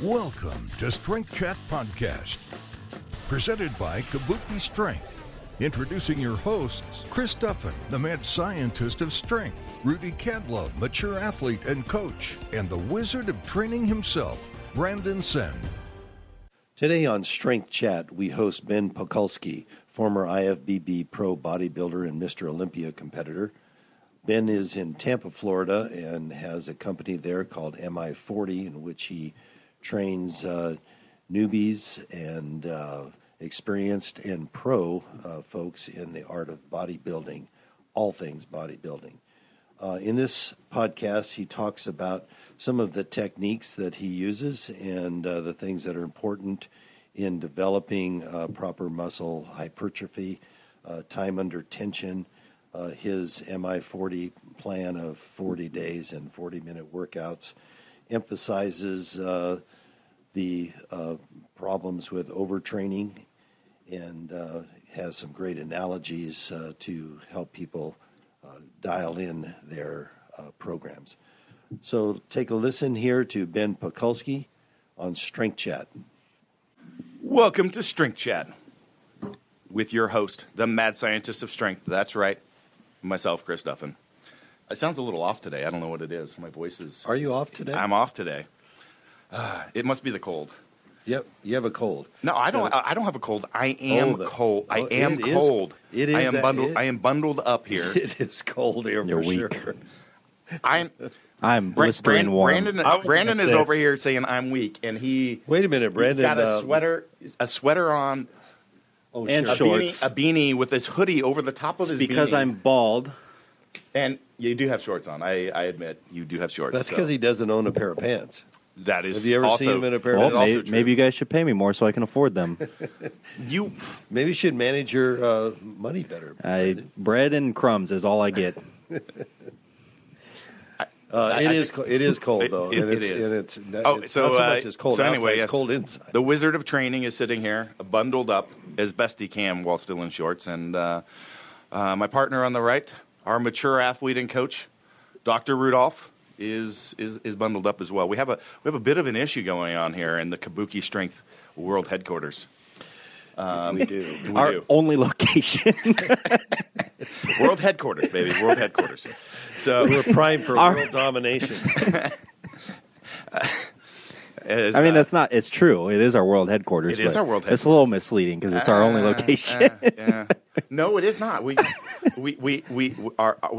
Welcome to Strength Chat Podcast, presented by Kabuki Strength. Introducing your hosts, Chris Duffin, the mad scientist of strength, Rudy Cadlove, mature athlete and coach, and the wizard of training himself, Brandon Sen. Today on Strength Chat, we host Ben Pakulski, former IFBB pro bodybuilder and Mr. Olympia competitor. Ben is in Tampa, Florida, and has a company there called MI40, in which he trains newbies and experienced and pro folks in the art of bodybuilding, all things bodybuilding. In this podcast, he talks about some of the techniques that he uses and the things that are important in developing proper muscle hypertrophy, time under tension, his MI40 plan of 40 days and 40-minute workouts, emphasizes the problems with overtraining, and has some great analogies to help people dial in their programs. So take a listen here to Ben Pakulski on Strength Chat. Welcome to Strength Chat with your host, the mad scientist of strength. That's right, myself, Chris Duffin. It sounds a little off today. I don't know what it is. My voice is... Are you off today? I'm off today. It must be the cold. Yep, you have a cold. No, I don't have a cold. I am cold. I am cold. It is. I am bundled up here. It is cold here for sure. I'm blistering warm. Brandon is over here saying I'm weak, and he... Wait a minute, Brandon. He's got a sweater on. Oh, and sure. shorts. A beanie with this hoodie over the top of his beanie. Because I'm bald. And you do have shorts on. I admit, you do have shorts. That's because he doesn't own a pair of pants. That is. Have you ever also, seen him in a pair of Well, pants? maybe you guys should pay me more so I can afford them. Maybe you should manage your money better. Bread and crumbs is all I get. It is cold though. It is. And it's so not so much as cold outside, anyway, it's cold inside. The wizard of training is sitting here, bundled up as best he can while still in shorts, and my partner on the right, our mature athlete and coach, Dr. Rudolph, is bundled up as well. We have a bit of an issue going on here in the Kabuki Strength World Headquarters. We do. Our only location. World Headquarters, baby. World Headquarters. So we're primed for world domination. That's not. It's true. It is our world headquarters. It is our world headquarters. It's a little misleading because it's our only location. No, it is not. We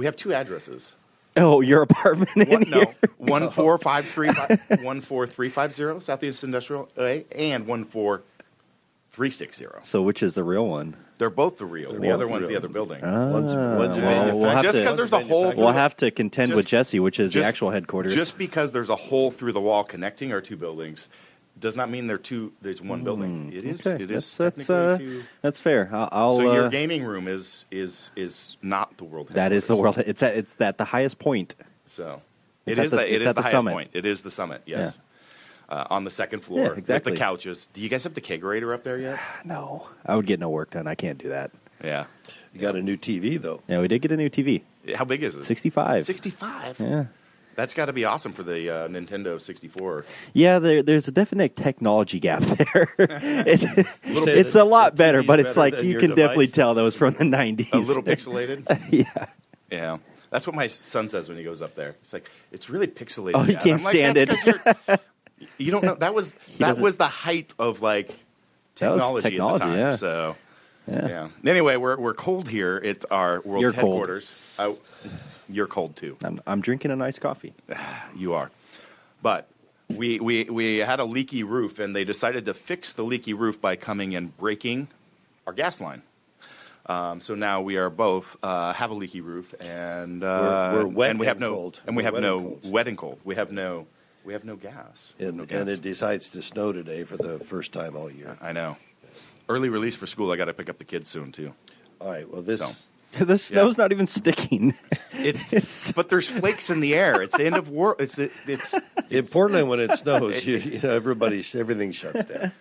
have two addresses. Oh, your apartment in here? 14350 Southeast Industrial A and 14360. So which is the real one? They're both the real. The other one's the other building. One's Just because there's a hole. We'll have to contend with Jesse, which is the actual headquarters. Just because there's a hole through the wall connecting our two buildings does not mean there's one building. It is. Okay. It is. That's fair. So your gaming room is not the world headquarters. That is the world. It's at the highest point. So it is the highest summit. point. It is the summit. Yes. Yeah. On the second floor, yeah, exactly. With the couches. Do you guys have the kegerator up there yet? No, I would get no work done. I can't do that. Yeah. You got a new TV though. Yeah, we did get a new TV. How big is it? 65. 65. Yeah. That's got to be awesome for the Nintendo 64. Yeah, there's a definite technology gap there. It's a lot better, but it's like you can definitely tell that was from the 90s. A little pixelated? Yeah. Yeah. That's what my son says when he goes up there. He's like, it's really pixelated. Oh, he can't stand it. You don't know. That was the height of like technology at the time. Yeah. So, yeah. Anyway, we're cold here at our world headquarters. You're cold too. I'm drinking a nice coffee. You are. But we had a leaky roof, and they decided to fix the leaky roof by coming and breaking our gas line. So now we are both have a leaky roof, and we're wet and we have no cold. And we have no wet and cold. We have no gas. And it decides to snow today for the first time all year. I know. Early release for school. I got to pick up the kids soon too. All right. Well, the snow's not even sticking. But there's flakes in the air. It's the end of war. It's in Portland when it snows. Everything shuts down.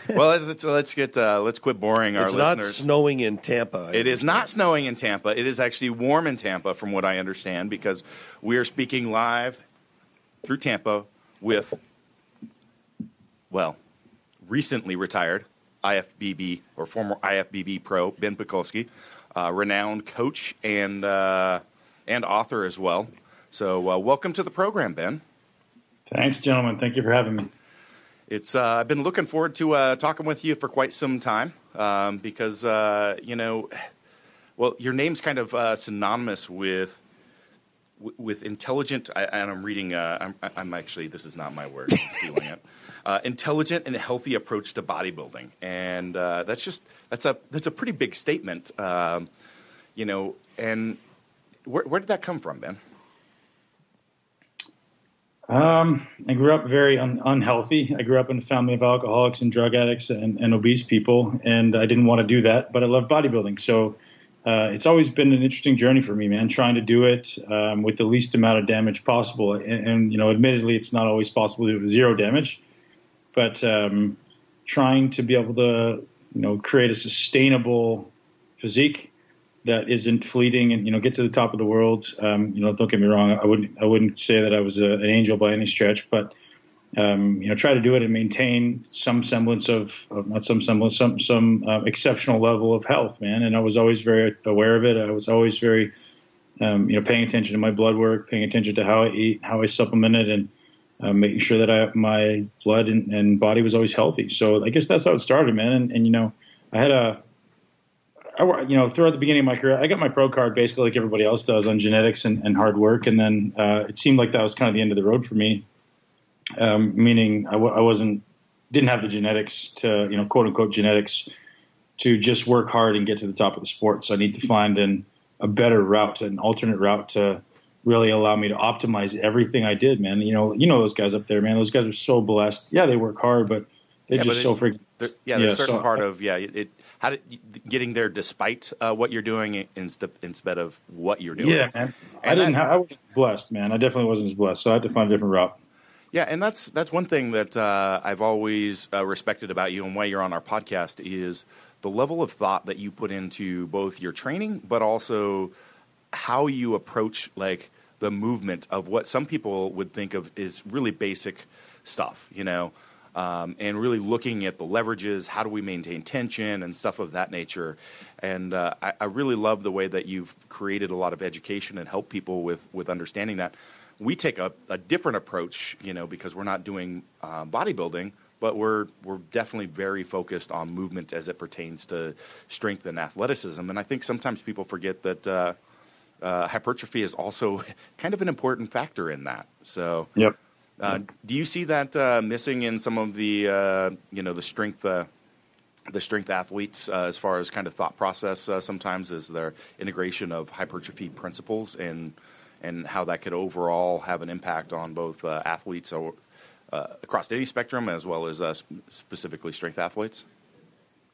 Well, let's quit boring our listeners. It's not snowing in Tampa. It is not snowing in Tampa. It is actually warm in Tampa, from what I understand, because we are speaking live through Tampa with recently retired IFBB or former IFBB pro Ben Pakulski, renowned coach and author as well. So welcome to the program, Ben. Thanks, gentlemen. Thank you for having me. It's I've been looking forward to talking with you for quite some time because your name's kind of synonymous with intelligent. And I'm reading. I'm actually, this is not my word. I'm stealing it. Intelligent and healthy approach to bodybuilding, and that's a pretty big statement. And where did that come from, Ben? I grew up very unhealthy. I grew up in a family of alcoholics and drug addicts and obese people, and I didn't want to do that, but I love bodybuilding. So it's always been an interesting journey for me, man, trying to do it with the least amount of damage possible. And admittedly, it's not always possible to do it with zero damage, but trying to be able to, create a sustainable physique that isn't fleeting and, get to the top of the world. Don't get me wrong. I wouldn't say that I was an angel by any stretch, but, try to do it and maintain some semblance some exceptional level of health, man. And I was always very aware of it. I was always very, paying attention to my blood work, paying attention to how I eat, how I supplemented, and making sure that my blood and body was always healthy. So I guess that's how it started, man. And I had throughout the beginning of my career, I got my pro card basically like everybody else does on genetics and hard work. And then it seemed like that was kind of the end of the road for me, meaning I didn't have the genetics to, quote unquote genetics to just work hard and get to the top of the sport. So I need to find a better route, an alternate route to really allow me to optimize everything I did, man. Those guys up there, man, those guys are so blessed. Yeah, they work hard, but they're just so freaking. There's a certain part of, getting there despite what you're doing instead of what you're doing. Yeah, man. I wasn't blessed, man. I definitely wasn't as blessed, so I had to find a different route. Yeah, and that's one thing that I've always respected about you and why you're on our podcast is the level of thought that you put into both your training, but also how you approach like the movement of what some people would think of is really basic stuff, and really looking at the leverages, how do we maintain tension and stuff of that nature. And I really love the way that you've created a lot of education and help people with understanding that. We take a different approach, because we're not doing bodybuilding, but we're definitely very focused on movement as it pertains to strength and athleticism. And I think sometimes people forget that hypertrophy is also kind of an important factor in that. So, yep. Do you see that missing in some of the the strength athletes as far as kind of thought process sometimes is their integration of hypertrophy principles and how that could overall have an impact on both athletes across any spectrum as well as specifically strength athletes?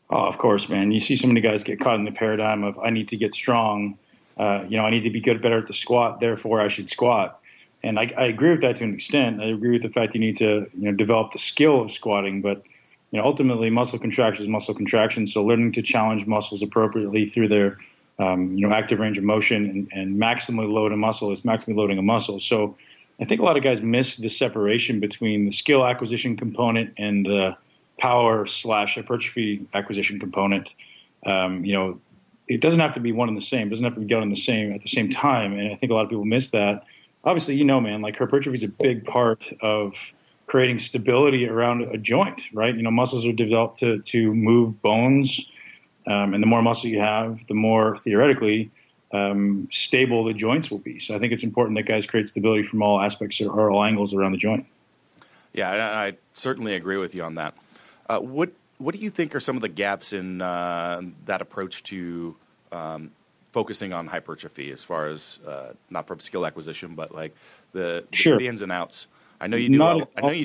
Oh, of course, man. You see so many guys get caught in the paradigm of I need to get strong. I need to be better at the squat, therefore I should squat. And I agree with that to an extent. I agree with the fact you need to develop the skill of squatting, but ultimately muscle contraction is muscle contraction. So learning to challenge muscles appropriately through their active range of motion and maximally load a muscle is maximally loading a muscle. So I think a lot of guys miss the separation between the skill acquisition component and the power / hypertrophy acquisition component. It doesn't have to be one and the same. It doesn't have to be done at the same time. And I think a lot of people miss that. Obviously, man, like hypertrophy is a big part of creating stability around a joint, right? Muscles are developed to move bones. And the more muscle you have, the more theoretically stable the joints will be. So I think it's important that guys create stability from all aspects or all angles around the joint. Yeah, I certainly agree with you on that. What do you think are some of the gaps in that approach to focusing on hypertrophy as far as not from skill acquisition, but like the ins and outs? I know you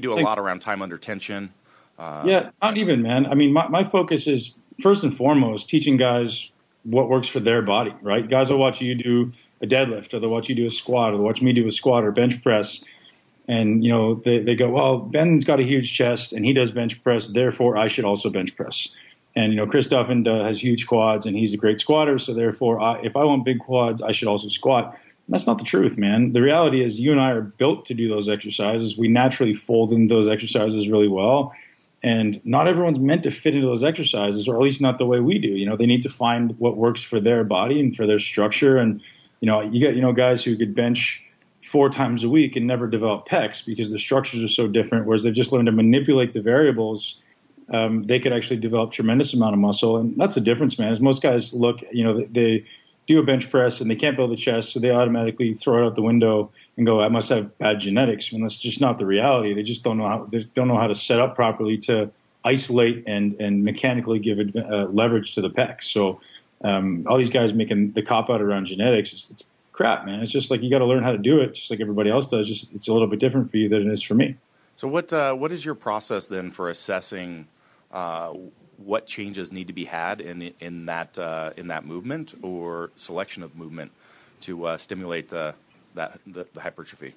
do a lot around time under tension. Yeah, not even, man. I mean, my focus is first and foremost teaching guys what works for their body, right? Guys will watch you do a deadlift, or they'll watch you do a squat, or they'll watch me do a squat or bench press. And, they go, well, Ben's got a huge chest and he does bench press, therefore I should also bench press. And, Chris Duffin has huge quads and he's a great squatter. So therefore, if I want big quads, I should also squat. And that's not the truth, man. The reality is you and I are built to do those exercises. We naturally fold into those exercises really well. And not everyone's meant to fit into those exercises, or at least not the way we do. You know, they need to find what works for their body and for their structure. And, you know, you got, guys who could bench 4 times a week and never develop pecs because the structures are so different, whereas they've just learned to manipulate the variables. They could actually develop tremendous amount of muscle. And that's the difference, man, is most guys look, they do a bench press and they can't build a chest, so they automatically throw it out the window and go, I must have bad genetics, when that's just not the reality. They just don't know how to set up properly to isolate and mechanically give leverage to the pecs. So all these guys making the cop out around genetics, it's crap, man. It's just like you got to learn how to do it, just like everybody else does. Just it's a little bit different for you than it is for me. So what is your process then for assessing what changes need to be had in that movement or selection of movement to stimulate the hypertrophy?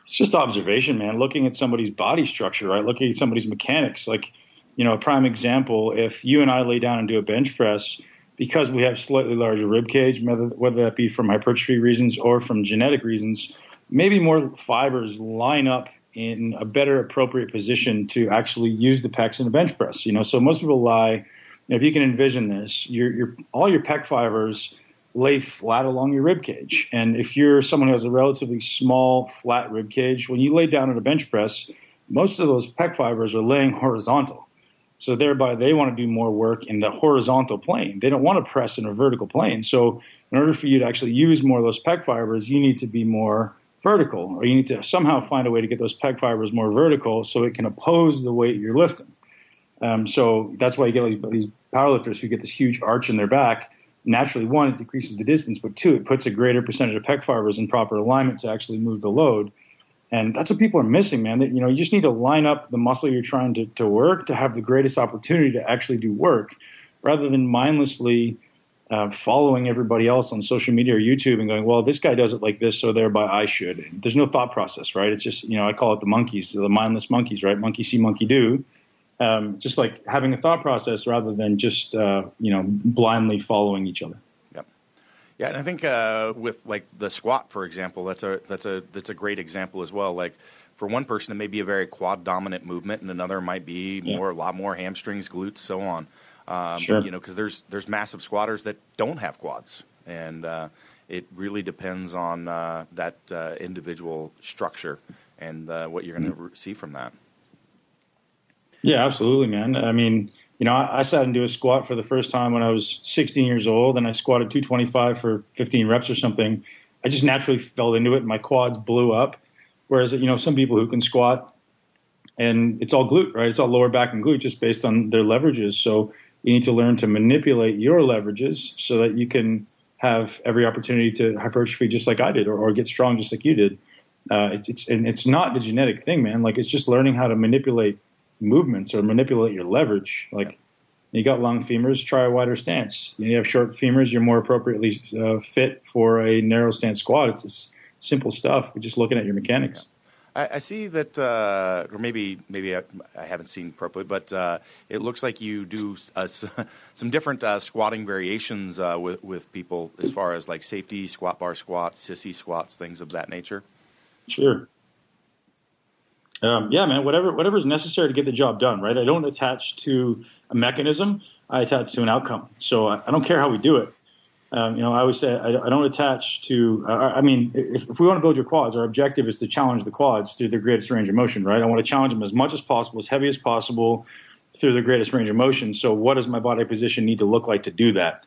It's just observation, man. Looking at somebody's body structure, right? Looking at somebody's mechanics. Like, a prime example, if you and I lay down and do a bench press, because we have slightly larger rib cage, whether that be from hypertrophy reasons or from genetic reasons, maybe more fibers line up in a better appropriate position to actually use the pecs in a bench press. So most people lie. If you can envision this, all your pec fibers lay flat along your rib cage. And if you're someone who has a relatively small, flat rib cage, when you lay down at a bench press, most of those pec fibers are laying horizontal. So thereby they want to do more work in the horizontal plane. They don't want to press in a vertical plane. So in order for you to actually use more of those pec fibers, you need to be more vertical, or you need to somehow find a way to get those pec fibers more vertical so it can oppose the weight you're lifting. So that's why you get these powerlifters who get this huge arch in their back. Naturally, 1, it decreases the distance, but 2, it puts a greater percentage of pec fibers in proper alignment to actually move the load. And that's what people are missing, man. That, you just need to line up the muscle you're trying to work to have the greatest opportunity to actually do work, rather than mindlessly following everybody else on social media or YouTube and going, well, this guy does it like this, so thereby I should. And there's no thought process, right? It's just, I call it the monkeys, the mindless monkeys, right? Monkey see, monkey do. Just like having a thought process rather than just, blindly following each other. Yep. Yeah, and I think with like the squat, for example, that's a great example as well. Like for one person, it may be a very quad dominant movement, and another might be a lot more hamstrings, glutes, so on. Sure. Because there's massive squatters that don't have quads, and it really depends on that individual structure and what you're going to see from that. Yeah, absolutely, man. I mean, I sat and do a squat for the first time when I was 16 years old, and I squatted 225 for 15 reps or something. I just naturally fell into it, and my quads blew up. Whereas, some people who can squat, and it's all glute, right? It's all lower back and glute just based on their leverages. So you need to learn to manipulate your leverages so that you can have every opportunity to hypertrophy just like I did, or get strong just like you did. It's not the genetic thing, man. Like, it's just learning how to manipulate movements or manipulate your leverage. Like, you got long femurs, try a wider stance. You have short femurs, you're more appropriately fit for a narrow stance squat. It's just simple stuff. We're just looking at your mechanics. I see that, or maybe I haven't seen properly, but it looks like you do some different squatting variations with people as far as like safety, squat bar squats, sissy squats, things of that nature. Sure. Yeah, man, whatever's necessary to get the job done, right? I don't attach to a mechanism. I attach to an outcome. So I don't care how we do it. I always say I don't attach to if we want to build your quads, our objective is to challenge the quads through their greatest range of motion, right? I want to challenge them as much as possible, as heavy as possible, through their greatest range of motion. So what does my body position need to look like to do that,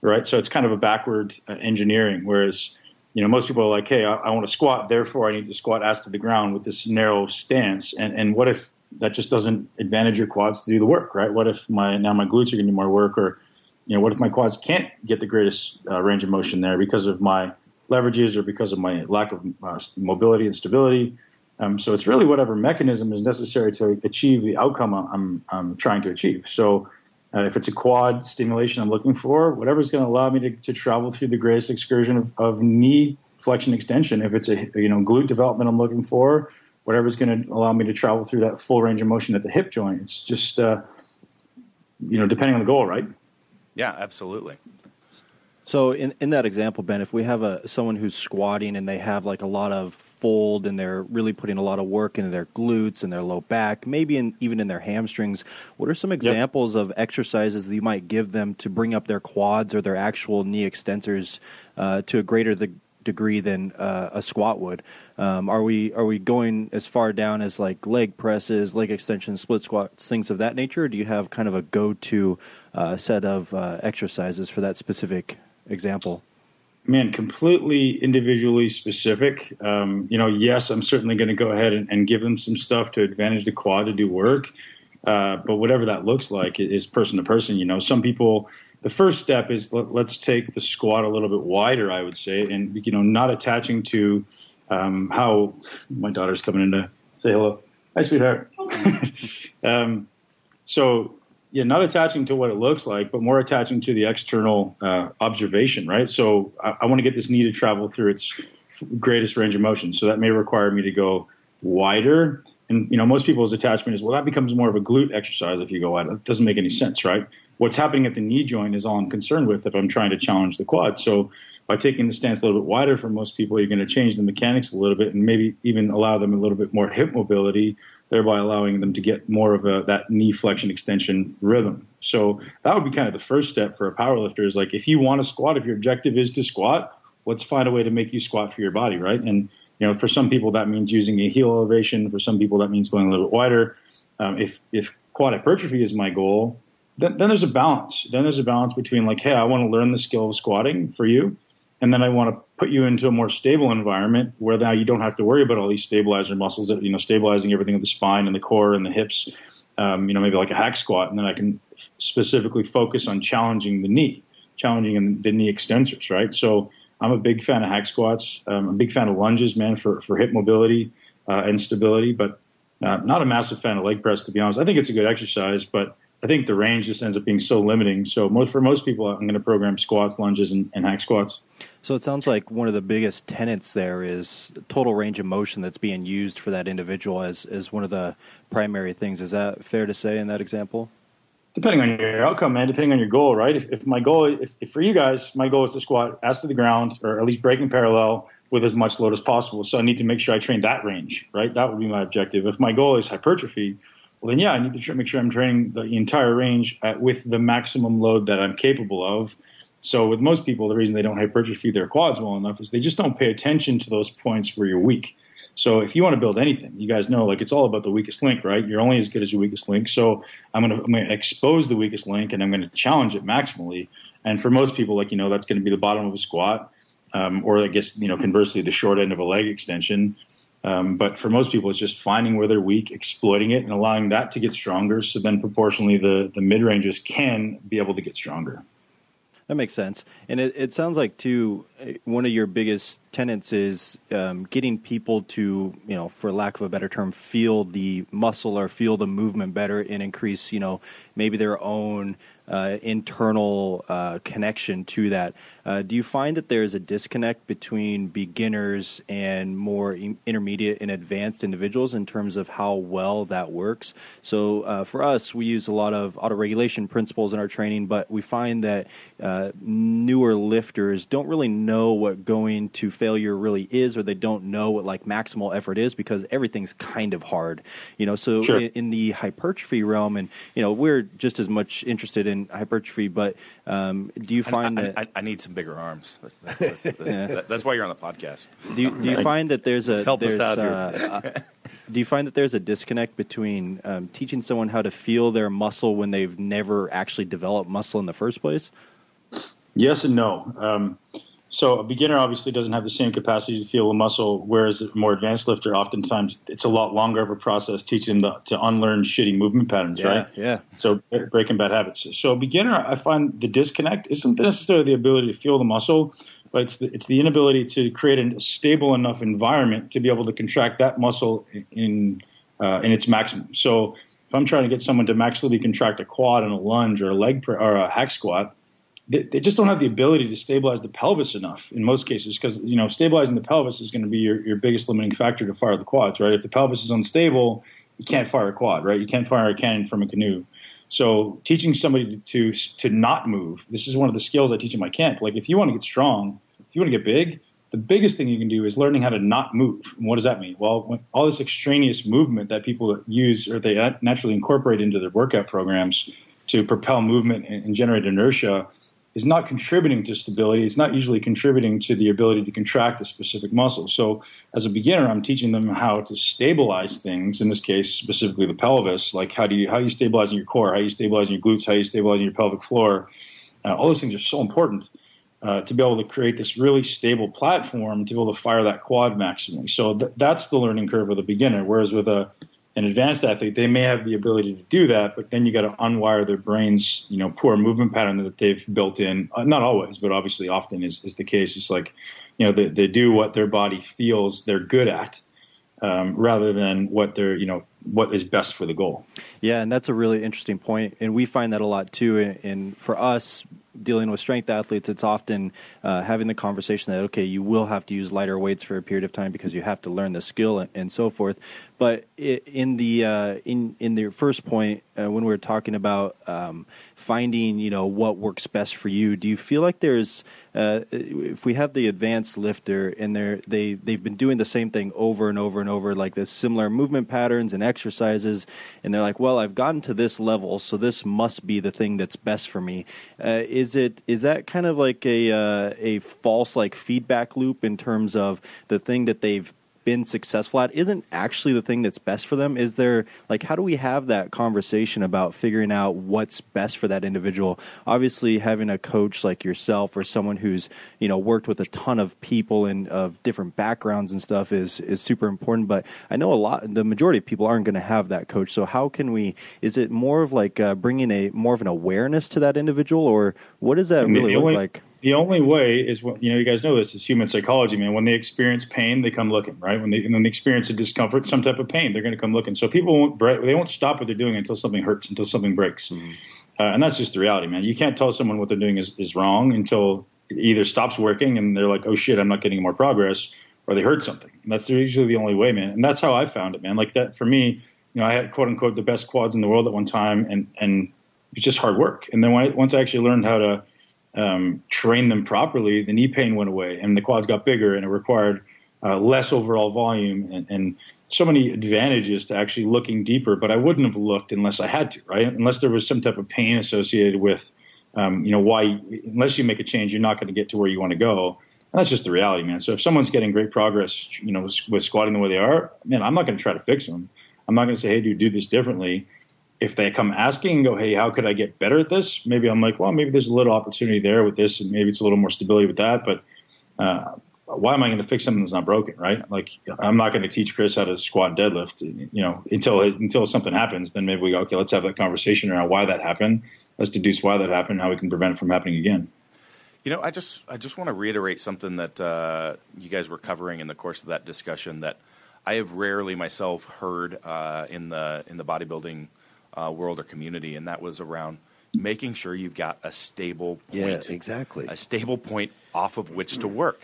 right? So it's kind of a backward engineering, whereas most people are like, hey, I want to squat, therefore I need to squat ass to the ground with this narrow stance. And what if that just doesn't advantage your quads to do the work, right? What if my glutes are going to do more work, or what if my quads can't get the greatest range of motion there because of my leverages or because of my lack of mobility and stability? So it's really whatever mechanism is necessary to achieve the outcome I'm trying to achieve. So if it's a quad stimulation I'm looking for, whatever's going to allow me to travel through the greatest excursion of knee flexion extension. If it's a glute development I'm looking for, whatever's going to allow me to travel through that full range of motion at the hip joint. It's just depending on the goal, right? Yeah, absolutely. So in that example, Ben, if we have someone who's squatting and they have like a lot of fold and they're really putting a lot of work into their glutes and their low back, maybe even in their hamstrings, what are some examples of exercises that you might give them to bring up their quads or their actual knee extensors to a greater degree than a squat would? Are we going as far down as like leg presses, leg extensions, split squats, things of that nature? Or do you have kind of a go-to set of exercises for that specific example? Man, completely individually specific. Yes, I'm certainly going to go ahead and give them some stuff to advantage the quad to do work. But whatever that looks like is person to person. Some people, the first step is let's take the squat a little bit wider, I would say, and, not attaching to how my daughter's coming in to say hello. Hi, sweetheart. Not attaching to what it looks like, but more attaching to the external observation, right? So I want to get this knee to travel through its greatest range of motion. So that may require me to go wider. And, most people's attachment is, well, that becomes more of a glute exercise if you go wider. That doesn't make any sense, right? What's happening at the knee joint is all I'm concerned with if I'm trying to challenge the quad. So by taking the stance a little bit wider for most people, you're going to change the mechanics a little bit and maybe even allow them a little bit more hip mobility, thereby allowing them to get more of that knee flexion extension rhythm. So that would be kind of the first step for a powerlifter is like, if you want to squat, if your objective is to squat, let's find a way to make you squat for your body, right? And, for some people that means using a heel elevation. For some people that means going a little bit wider. If quad hypertrophy is my goal, then there's a balance. Then there's a balance between like, hey, I want to learn the skill of squatting for you. And then I want to put you into a more stable environment where now you don't have to worry about all these stabilizer muscles, stabilizing everything of the spine and the core and the hips, maybe like a hack squat. And then I can specifically focus on challenging the knee extensors, right? So I'm a big fan of hack squats. I'm a big fan of lunges, man, for hip mobility and stability, but not a massive fan of leg press, to be honest. I think it's a good exercise, but I think the range just ends up being so limiting. So for most people, I'm going to program squats, lunges, and hack squats. So it sounds like one of the biggest tenets there is total range of motion that's being used for that individual as one of the primary things. Is that fair to say in that example? Depending on your outcome, man, depending on your goal, right? If my goal, if for you guys, my goal is to squat ass to the ground or at least breaking parallel with as much load as possible. So I need to make sure I train that range, right? That would be my objective. If my goal is hypertrophy, well, then, I need to make sure I'm training the entire range with the maximum load that I'm capable of. So with most people, the reason they don't hypertrophy their quads well enough is they just don't pay attention to those points where you're weak. So if you want to build anything, you guys know, like, it's all about the weakest link, right? You're only as good as your weakest link. So I'm going to expose the weakest link and I'm going to challenge it maximally. And for most people, like, that's going to be the bottom of a squat, or I guess, conversely, the short end of a leg extension. But for most people, it's just finding where they're weak, exploiting it, and allowing that to get stronger. So then proportionally, the mid-ranges can be able to get stronger. That makes sense. And it sounds like, too, one of your biggest tenets is getting people to, for lack of a better term, feel the muscle or feel the movement better and increase, maybe their own internal connection to that. Do you find that there's a disconnect between beginners and more intermediate and advanced individuals in terms of how well that works? So for us, we use a lot of autoregulation principles in our training, but we find that newer lifters don't really know what going to failure really is, or they don't know what like maximal effort is because everything's kind of hard. So sure. in the hypertrophy realm, and we're just as much interested in hypertrophy, but do you find that I need some bigger arms? That's why you're on the podcast. Do you find that there's a help us out here? Do you find that there's a disconnect between teaching someone how to feel their muscle when they've never actually developed muscle in the first place? Yes and no. So a beginner obviously doesn't have the same capacity to feel a muscle, whereas a more advanced lifter, oftentimes it's a lot longer of a process teaching them to unlearn shitty movement patterns, right? Yeah. So breaking bad habits. So a beginner, I find the disconnect isn't necessarily the ability to feel the muscle, but it's the inability to create a stable enough environment to be able to contract that muscle in its maximum. So if I'm trying to get someone to maximally contract a quad in a lunge or or a hack squat, they just don't have the ability to stabilize the pelvis enough in most cases, because stabilizing the pelvis is going to be your biggest limiting factor to fire the quads, right? If the pelvis is unstable, you can't fire a quad, right? You can't fire a cannon from a canoe. So teaching somebody to not move, this is one of the skills I teach in my camp. Like if you want to get strong, if you want to get big, the biggest thing you can do is learning how to not move. And what does that mean? Well, when all this extraneous movement that people use or they naturally incorporate into their workout programs to propel movement and generate inertia is not contributing to stability. It's not usually contributing to the ability to contract a specific muscle. So as a beginner, I'm teaching them how to stabilize things, in this case, specifically the pelvis, like how you stabilize in your core, how you stabilize in your glutes, how you stabilize in your pelvic floor. All those things are so important to be able to create this really stable platform to be able to fire that quad maximally. So that's the learning curve of the beginner, whereas with an advanced athlete, they may have the ability to do that, but then you got to unwire their brain's, poor movement pattern that they've built in. Not always, but obviously often is the case. It's like, they do what their body feels they're good at, rather than what what is best for the goal. Yeah, and that's a really interesting point, and we find that a lot too. And for us, dealing with strength athletes, it's often having the conversation that, okay, you will have to use lighter weights for a period of time because you have to learn the skill and so forth. But in the first point, when we were talking about finding, what works best for you, do you feel like there's, if we have the advanced lifter and they've been doing the same thing over and over and over, like this similar movement patterns and exercises, and they're like, well, I've gotten to this level, so this must be the thing that's best for me. Is that kind of like a false like feedback loop in terms of the thing that they've been successful at isn't actually the thing that's best for them? Is there, like, how do we have that conversation about figuring out what's best for that individual? Obviously, having a coach like yourself or someone who's, worked with a ton of people and of different backgrounds and stuff is super important. But I know the majority of people aren't going to have that coach. So how can is it more of like bringing more of an awareness to that individual, or what does that really look like? The only way is when, you guys know this, is human psychology, man. When they experience pain, they come looking, right? When they experience a discomfort, some type of pain, they're going to come looking. So people won't stop what they're doing until something hurts, until something breaks. Mm-hmm. And that's just the reality, man. You can't tell someone what they're doing is wrong until it either stops working and they're like, oh shit, I'm not getting more progress, or they hurt something. And that's usually the only way, man. And that's how I found it, man. Like that for me, I had quote unquote the best quads in the world at one time, and it's just hard work. And then once I actually learned how to train them properly, the knee pain went away and the quads got bigger, and it required less overall volume and so many advantages to actually looking deeper. But I wouldn't have looked unless I had to, right? Unless there was some type of pain associated with, unless you make a change, you're not going to get to where you want to go. And that's just the reality, man. So if someone's getting great progress, with squatting the way they are, man, I'm not going to try to fix them. I'm not going to say, hey, dude, do this differently. If they come asking and go, hey, how could I get better at this? Maybe I'm like, well, maybe there's a little opportunity there with this, and maybe it's a little more stability with that. But why am I going to fix something that's not broken, right? Like, I'm not going to teach Chris how to squat and deadlift, until something happens. Then maybe we go, okay, let's have that conversation around why that happened. Let's deduce why that happened, how we can prevent it from happening again. I just want to reiterate something that you guys were covering in the course of that discussion that I have rarely myself heard in the bodybuilding world or community, and that was around making sure you've got a stable point. Yeah, exactly. A stable point off of which to work.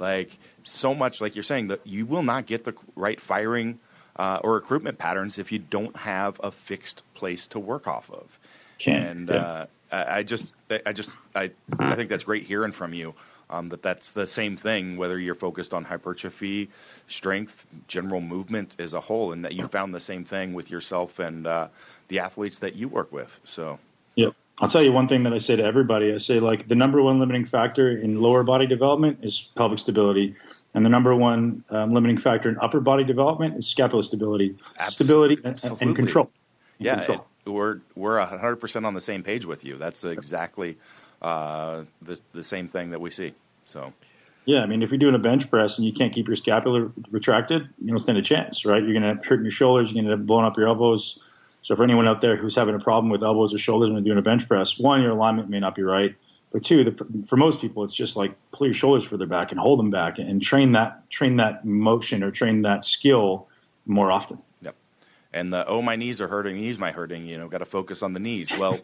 Like, so much, like you're saying, that you will not get the right firing or recruitment patterns if you don't have a fixed place to work off of. I think that's great hearing from you. That's the same thing, whether you're focused on hypertrophy, strength, general movement as a whole, and that you found the same thing with yourself and the athletes that you work with. So, yep. I'll tell you one thing that I say to everybody. I say, like, the number one limiting factor in lower body development is pelvic stability. And the number one limiting factor in upper body development is scapular stability. Stability and control. Control. We're 100% on the same page with you. That's exactly the same thing that we see. So, yeah, I mean, if you're doing a bench press and you can't keep your scapula retracted, you don't stand a chance, right? You're going to hurt your shoulders. You're going to end up blowing up your elbows. So for anyone out there who's having a problem with elbows or shoulders when they're doing a bench press, one, your alignment may not be right. But two, for most people, it's just like pull your shoulders further back and hold them back and train that motion or train that skill more often. Yep. And my knees are hurting, knees might hurting. Got to focus on the knees. Well,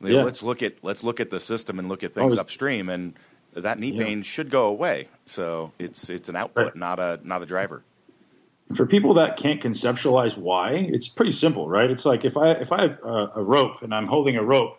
let's look at the system and look at things upstream, and that knee pain should go away. So it's an output, not a driver. For people that can't conceptualize why, it's pretty simple, right? It's like if I have a rope and I'm holding a rope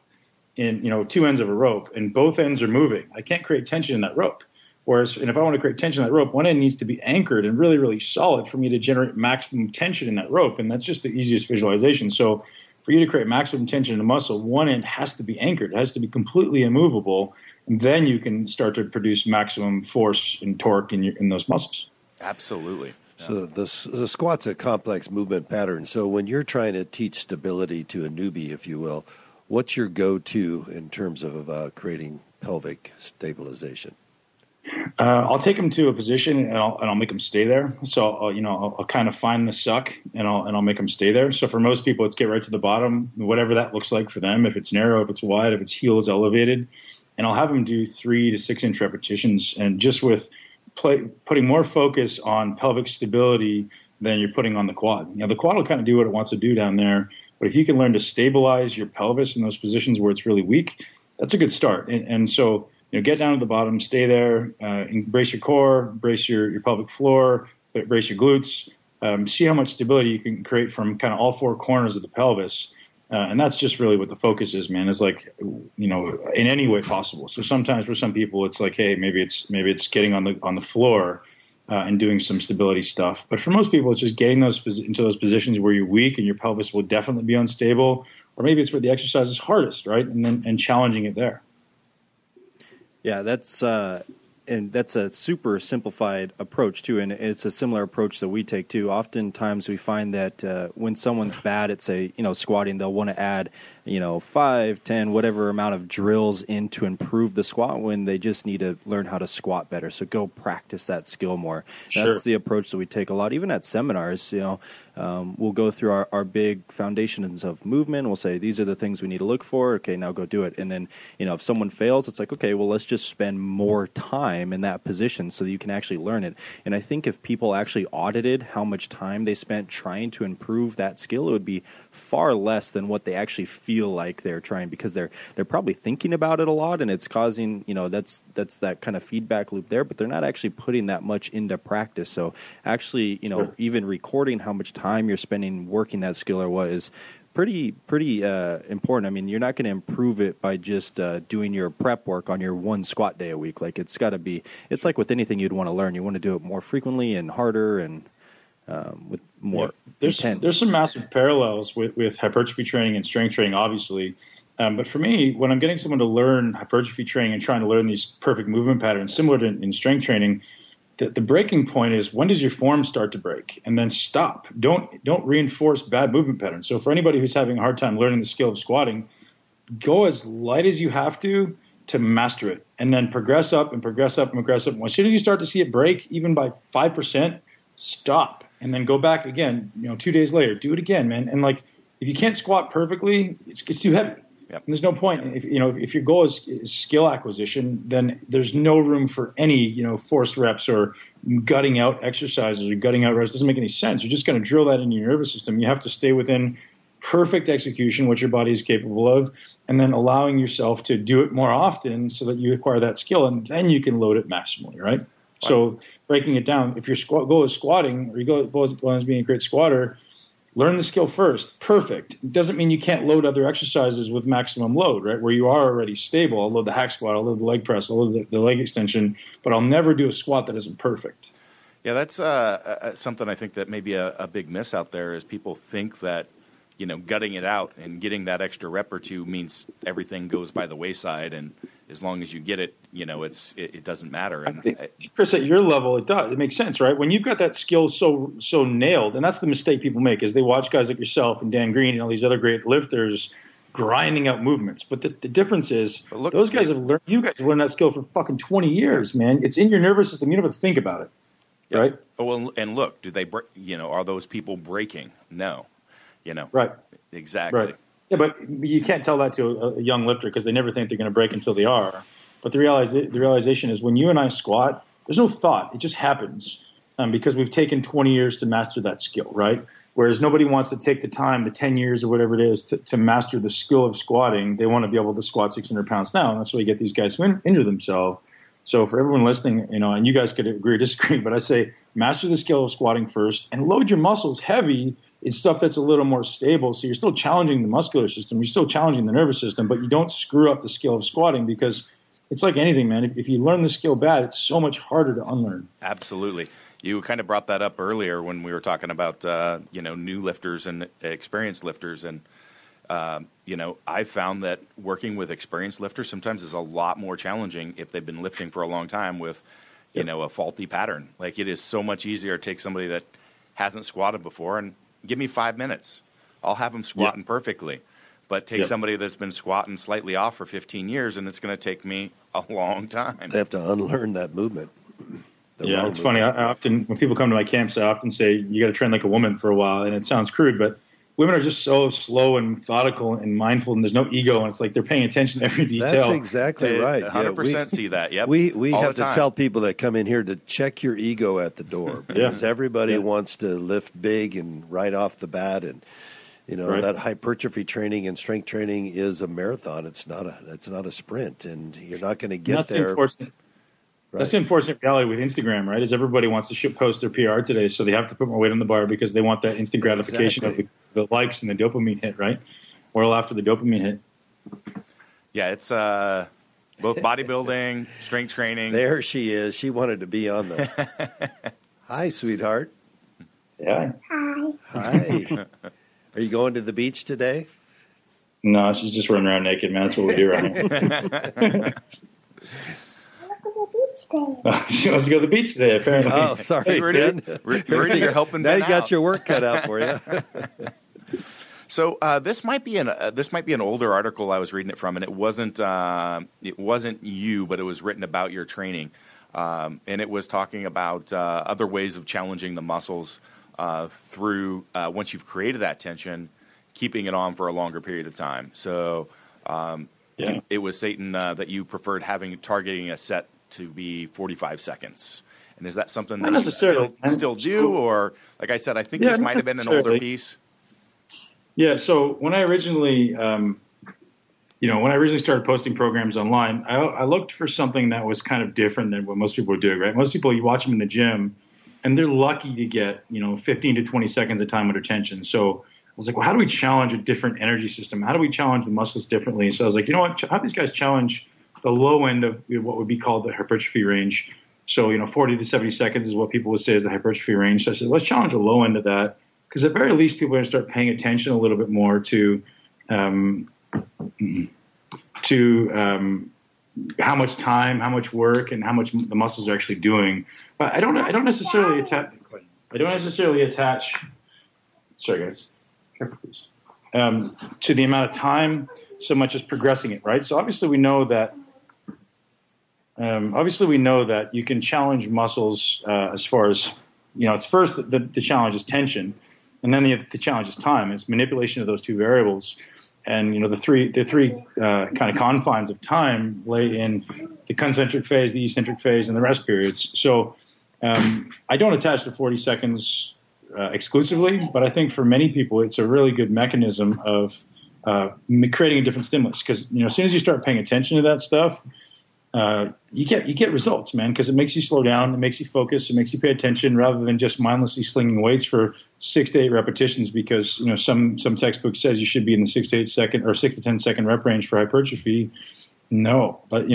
in, two ends of a rope and both ends are moving, I can't create tension in that rope. Whereas, and if I want to create tension in that rope, one end needs to be anchored and really, really solid for me to generate maximum tension in that rope. And that's just the easiest visualization. So for you to create maximum tension in a muscle, one end has to be anchored. It has to be completely immovable. And then you can start to produce maximum force and torque in those muscles. Absolutely. So the squat's a complex movement pattern. So when you're trying to teach stability to a newbie, if you will, what's your go-to in terms of creating pelvic stabilization? I'll take them to a position and I'll make them stay there. So I'll kind of find the suck and I'll make them stay there. So for most people, it's get right to the bottom, whatever that looks like for them. If it's narrow, if it's wide, if its heel is elevated, and I'll have them do 3 to 6 inch repetitions, and just with putting more focus on pelvic stability than you're putting on the quad. The quad will kind of do what it wants to do down there, but if you can learn to stabilize your pelvis in those positions where it's really weak, that's a good start. And so, get down to the bottom, stay there, brace your core, brace your pelvic floor, brace your glutes, see how much stability you can create from kind of all 4 corners of the pelvis. And that's just really what the focus is, man. It's like, in any way possible. So sometimes for some people, it's like, hey, maybe it's getting on the floor and doing some stability stuff. But for most people, it's just getting into those positions where you're weak and your pelvis will definitely be unstable, or maybe it's where the exercise is hardest, right? And challenging it there. Yeah, that's a super simplified approach too, and it's a similar approach that we take too. Oftentimes we find that when someone's bad at, say, squatting, they'll want to add 5, 10, whatever amount of drills in to improve the squat when they just need to learn how to squat better. So go practice that skill more. Sure. That's the approach that we take a lot, even at seminars. We'll go through our big foundations of movement. We'll say, these are the things we need to look for. Okay, now go do it. And then, if someone fails, it's like, okay, well, let's just spend more time in that position so that you can actually learn it. And I think if people actually audited how much time they spent trying to improve that skill, it would be far less than what they actually feel like they're trying, because they're probably thinking about it a lot, and it's causing, that's that kind of feedback loop there, but they're not actually putting that much into practice. So actually, Sure. Even recording how much time you're spending working that skill or what is pretty important. I mean, you're not going to improve it by just doing your prep work on your one squat day a week. Like, it's got to be, it's like with anything you'd want to learn. You want to do it more frequently and harder and with more intent. There's some massive parallels with hypertrophy training and strength training, obviously. But for me, when I'm getting someone to learn hypertrophy training and trying to learn these perfect movement patterns, similar to in strength training, the breaking point is, when does your form start to break? And then stop. Don't reinforce bad movement patterns. So for anybody who's having a hard time learning the skill of squatting, go as light as you have to master it, and then progress up and progress up and progress up. As soon as you start to see it break, even by 5%, stop, and then go back again. 2 days later, do it again, man. And like, if you can't squat perfectly, it's too heavy. Yep. There's no point. If your goal is skill acquisition, then there's no room for any, forced reps or gutting out exercises or gutting out reps. It doesn't make any sense. You're just going to drill that into your nervous system. You have to stay within perfect execution, what your body is capable of, and then allowing yourself to do it more often so that you acquire that skill, and then you can load it maximally, right? Wow. So breaking it down, if your goal is squatting, or your goal is being a great squatter, learn the skill first. Perfect. It doesn't mean you can't load other exercises with maximum load, right? Where you are already stable. I'll load the hack squat, I'll load the leg press, I'll load the leg extension, but I'll never do a squat that isn't perfect. Yeah, that's something I think that may be a big miss out there, is people think that, gutting it out and getting that extra rep or two means everything goes by the wayside, and as long as you get it, it doesn't matter. And I think, Chris, at your level, it does. It makes sense, right? When you've got that skill so nailed, and that's the mistake people make, is they watch guys like yourself and Dan Green and all these other great lifters grinding out movements. But the difference is, those guys have learned. You guys have learned that skill for fucking 20 years, man. It's in your nervous system. You never think about it, right? Oh, well, and look, do they are those people breaking? No. Right. Exactly. Right. Yeah, but you can't tell that to a young lifter, because they never think they're going to break until they are. But the realization is, when you and I squat, there's no thought. It just happens because we've taken 20 years to master that skill, right? Whereas nobody wants to take the time, the 10 years or whatever it is, to master the skill of squatting. They want to be able to squat 600 pounds now, and that's why you get these guys who injure themselves. So for everyone listening, and you guys could agree or disagree, but I say master the skill of squatting first and load your muscles heavy in stuff that's a little more stable. So you're still challenging the muscular system, you're still challenging the nervous system, but you don't screw up the skill of squatting, because it's like anything, man. If you learn the skill bad, it's so much harder to unlearn. Absolutely. You kind of brought that up earlier when we were talking about, new lifters and experienced lifters. And, I found that working with experienced lifters sometimes is a lot more challenging if they've been lifting for a long time with, a faulty pattern. Like, it is so much easier to take somebody that hasn't squatted before and give me 5 minutes. I'll have them squatting perfectly. But take somebody that's been squatting slightly off for 15 years, and it's going to take me a long time. They have to unlearn that movement. It's funny. I often, when people come to my camps, I often say, you got to train like a woman for a while. And it sounds crude, but women are just so slow and methodical and mindful, and there's no ego. And it's like they're paying attention to every detail. That's exactly right. 100% see that. Yep. We have to tell people that come in here to check your ego at the door, because everybody wants to lift big and right off the bat. And, that hypertrophy training and strength training is a marathon. It's not a sprint, and you're not going to get there. That's the unfortunate reality with Instagram, right? Is everybody wants to post their PR today, so they have to put more weight on the bar because they want that instant gratification of the likes and the dopamine hit, right? Or after the dopamine hit. Yeah, it's both bodybuilding, strength training. There she is. She wanted to be on the. Hi, sweetheart. Yeah. Hi. Are you going to the beach today? No, she's just running around naked, man. That's what we do right now. She wants to go to the beach today, apparently. Oh, sorry, Rudy, you're helping now Ben you got out. your work cut out for you. So this might be an older article I was reading it from, and it wasn't you, but it was written about your training, and it was talking about other ways of challenging the muscles through once you've created that tension, keeping it on for a longer period of time. So it was stating that you preferred targeting a set to be 45 seconds. And is that something that you still do? Or, like I said, I think this might have been an older piece. Yeah, so when I originally, started posting programs online, I looked for something that was kind of different than what most people are doing, right? Most people, you watch them in the gym, and they're lucky to get, 15 to 20 seconds of time under tension. So I was like, well, how do we challenge a different energy system? How do we challenge the muscles differently? So I was like, you know what, how do these guys challenge the low end of what would be called the hypertrophy range? So, 40 to 70 seconds is what people would say is the hypertrophy range. So I said, let's challenge the low end of that, because at very least people are going to start paying attention a little bit more to how much time, how much work, and how much the muscles are actually doing. But I don't necessarily attach. Sorry, guys. Careful, please. To the amount of time so much as progressing it, right? So obviously we know that you can challenge muscles as far as, it's first the challenge is tension, and then the challenge is time. It's manipulation of those two variables. And, the three kind of confines of time lay in the concentric phase, the eccentric phase, and the rest periods. So I don't attach to 40 seconds exclusively, but I think for many people it's a really good mechanism of creating a different stimulus. Because, as soon as you start paying attention to that stuff, you get results, man, because it makes you slow down, it makes you focus, it makes you pay attention rather than just mindlessly slinging weights for 6 to 8 repetitions because, some textbook says you should be in the 6 to 8 second or 6 to 10 second rep range for hypertrophy. No, but,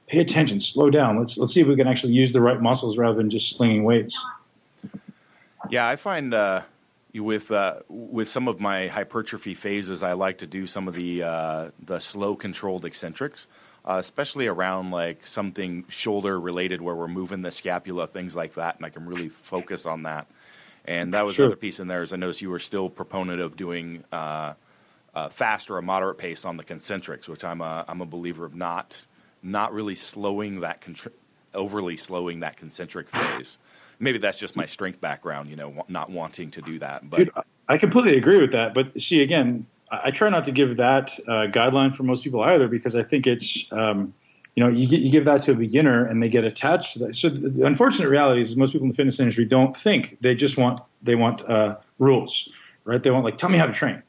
pay attention, slow down. Let's see if we can actually use the right muscles rather than just slinging weights. Yeah, I find with some of my hypertrophy phases, I like to do some of the slow controlled eccentrics. Especially around like something shoulder related where we're moving the scapula, things like that, and I can really focus on that. And that was the other piece in there is I noticed you were still proponent of doing fast or a moderate pace on the concentrics, which I'm a believer of not really slowing that overly slowing that concentric phase. Maybe that's just my strength background, not wanting to do that. But dude, I completely agree with that. But see, again, I try not to give that guideline for most people either, because I think it's, you give that to a beginner and they get attached to that. So the unfortunate reality is most people in the fitness industry don't think. They just want rules, right? They want tell me how to train.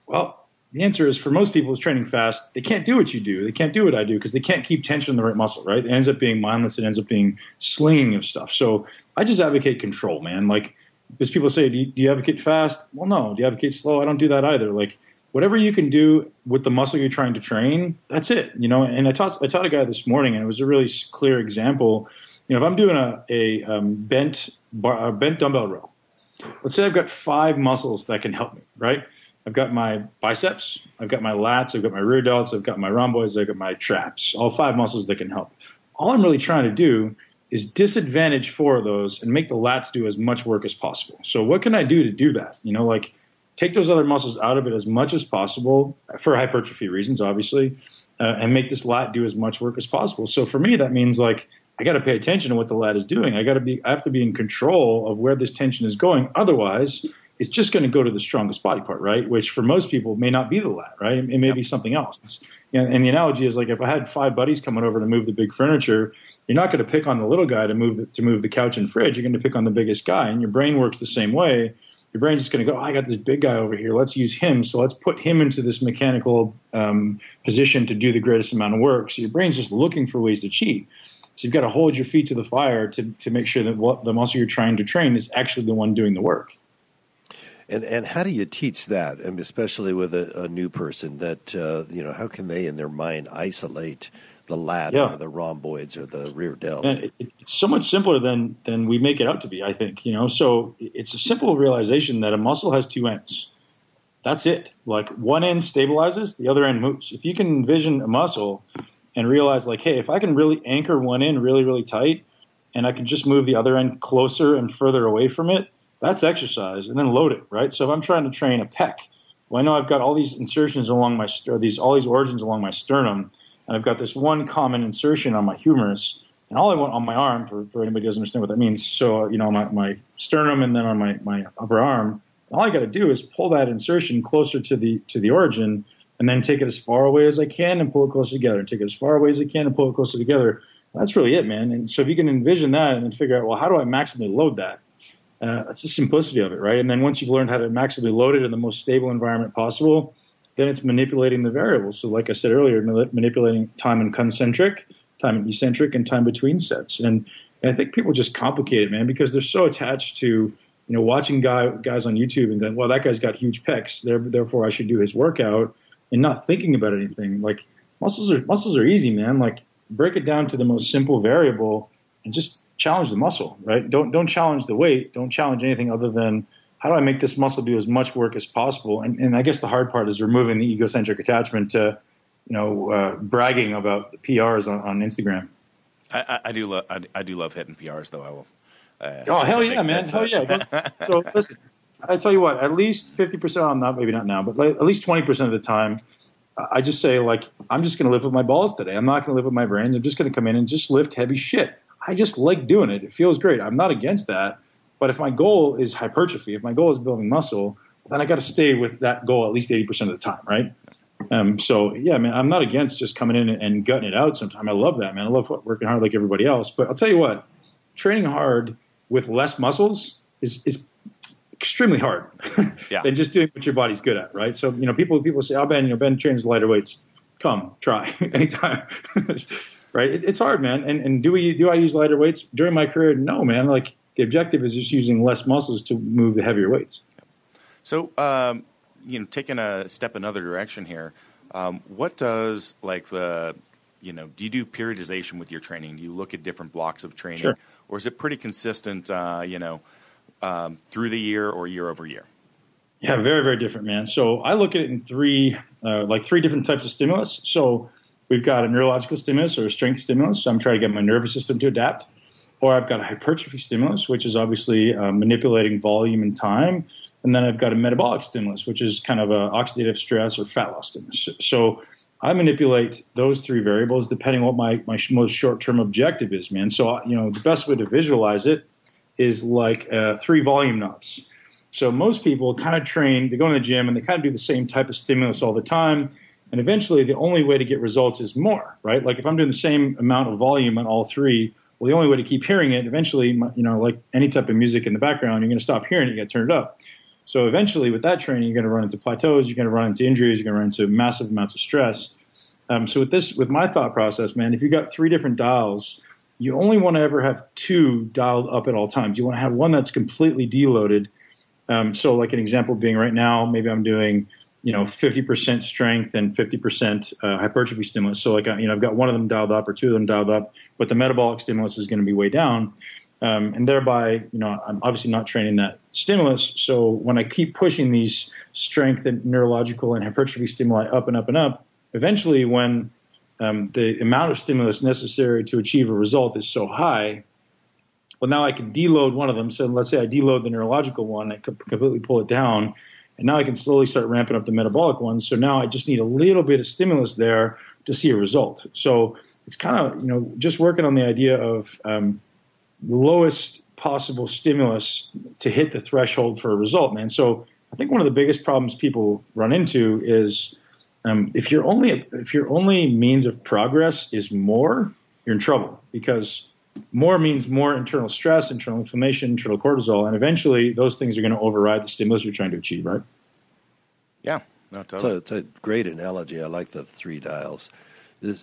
Well, The answer is, for most people who's training fast, they can't do what you do. They can't do what I do because they can't keep tension in the right muscle, right? It ends up being mindless. It ends up being slinging of stuff. So I just advocate control, man. Like, because people say, do you advocate fast? Well, no. Do you advocate slow? I don't do that either. Like, whatever you can do with the muscle you're trying to train, that's it, you know. And I taught a guy this morning, and it was a really clear example. You know, if I'm doing a bent dumbbell row, let's say I've got 5 muscles that can help me, right? I've got my biceps, I've got my lats, I've got my rear delts, I've got my rhomboids, I've got my traps, all 5 muscles that can help. All I'm really trying to do is disadvantage 4 of those and make the lats do as much work as possible. So what can I do to do that? You know, like, take those other muscles out of it as much as possible for hypertrophy reasons, obviously, and make this lat do as much work as possible. So for me, that means, like, I got to pay attention to what the lat is doing. I have to be in control of where this tension is going. Otherwise, it's just going to go to the strongest body part, right? Which for most people may not be the lat, right? It may be something else. And the analogy is, like, if I had 5 buddies coming over to move the big furniture, you're not going to pick on the little guy to move the couch and fridge. You're going to pick on the biggest guy, and your brain works the same way. Your brain's just going to go, I got this big guy over here. Let's use him. So let's put him into this mechanical position to do the greatest amount of work. So your brain's just looking for ways to cheat. So you've got to hold your feet to the fire to make sure that what the muscle you're trying to train is actually the one doing the work. And how do you teach that, and especially with a new person, that you know, how can they in their mind isolate the lat or the rhomboids or the rear delt? And it's so much simpler than we make it out to be, I think. You know, so it's a simple realization that a muscle has 2 ends. That's it. Like, one end stabilizes, the other end moves. If you can envision a muscle and realize, like, hey, if I can really anchor one end really, really tight, and I can just move the other end closer and further away from it, that's exercise. And then load it, right? So if I'm trying to train a pec, well, I know I've got all these insertions along all these origins along my sternum, and I've got this one common insertion on my humerus, and all I want on my arm, for anybody who doesn't understand what that means, so, you know, my sternum and then on my upper arm, all I got to do is pull that insertion closer to the origin, and then take it as far away as I can and pull it closer together, and take it as far away as I can and pull it closer together. That's really it, man. And so if you can envision that and then figure out, well, how do I maximally load that? That's the simplicity of it, right? And then once you've learned how to maximally load it in the most stable environment possible, then it's manipulating the variables. So like I said earlier, manipulating time in concentric, time in eccentric, and time between sets. And I think people just complicate it, man, because they're so attached to, you know, watching guys on YouTube and going, well, that guy's got huge pecs, therefore I should do his workout, and not thinking about anything. Like, muscles are easy, man. Like, break it down to the most simple variable and just challenge the muscle, right? Don't challenge the weight. Don't challenge anything other than, how do I make this muscle do as much work as possible? And I guess the hard part is removing the egocentric attachment to, you know, bragging about the PRs on Instagram. I do love hitting PRs, though. I will. Oh, hell yeah, man. Hell yeah. So listen, I tell you what, at least 50%, maybe not now, but at least 20% of the time, I just say, like, I'm just going to lift with my balls today. I'm not going to lift with my brains. I'm just going to come in and just lift heavy shit. I just like doing it. It feels great. I'm not against that. But if my goal is hypertrophy, if my goal is building muscle, then I got to stay with that goal at least 80% of the time, right? So, yeah, man, I'm not against just coming in and gutting it out sometime. I love that, man. I love working hard like everybody else. But I'll tell you what, training hard with less muscles is extremely hard than just doing what your body's good at, right? So, you know, people say, oh, Ben trains lighter weights. Come, try anytime. Right? It's hard, man. And do I use lighter weights during my career? No, man. Like, the objective is just using less muscles to move the heavier weights. So, you know, taking a step another direction here, what does, like, do you do periodization with your training? Do you look at different blocks of training? Sure. Or is it pretty consistent, through the year or year over year? Yeah, very, very different, man. So I look at it in three different types of stimulus. So we've got a neurological stimulus or a strength stimulus. So I'm trying to get my nervous system to adapt. Or I've got a hypertrophy stimulus, which is obviously manipulating volume and time. And then I've got a metabolic stimulus, which is kind of an oxidative stress or fat loss stimulus. So I manipulate those 3 variables depending on what my most short-term objective is, man. So, you know, the best way to visualize it is like 3 volume knobs. So most people kind of train, they go in the gym and they kind of do the same type of stimulus all the time. And eventually the only way to get results is more, right? Like if I'm doing the same amount of volume on all 3, well, the only way to keep hearing it, eventually, you know, like any type of music in the background, you're going to stop hearing it, you got to turn it up. So eventually with that training, you're going to run into plateaus, you're going to run into injuries, you're going to run into massive amounts of stress. So with my thought process, man, if you've got 3 different dials, you only want to ever have 2 dialed up at all times. You want to have one that's completely deloaded. So like an example being right now, maybe I'm doing, 50% strength and 50% hypertrophy stimulus. So like, I've got one of them dialed up or 2 of them dialed up, but the metabolic stimulus is going to be way down. And thereby, I'm obviously not training that stimulus. So when I keep pushing these strength and neurological and hypertrophy stimuli up and up and up, eventually when the amount of stimulus necessary to achieve a result is so high, well, now I can deload one of them. So let's say I deload the neurological one, I could completely pull it down, and now I can slowly start ramping up the metabolic one. So now I just need a little bit of stimulus there to see a result. So it's kind of, just working on the idea of lowest possible stimulus to hit the threshold for a result, man. So I think one of the biggest problems people run into is if your only means of progress is more, you're in trouble, because more means more internal stress, internal inflammation, internal cortisol, and eventually those things are going to override the stimulus you're trying to achieve, right? Yeah, no, totally. So it's a great analogy. I like the 3 dials.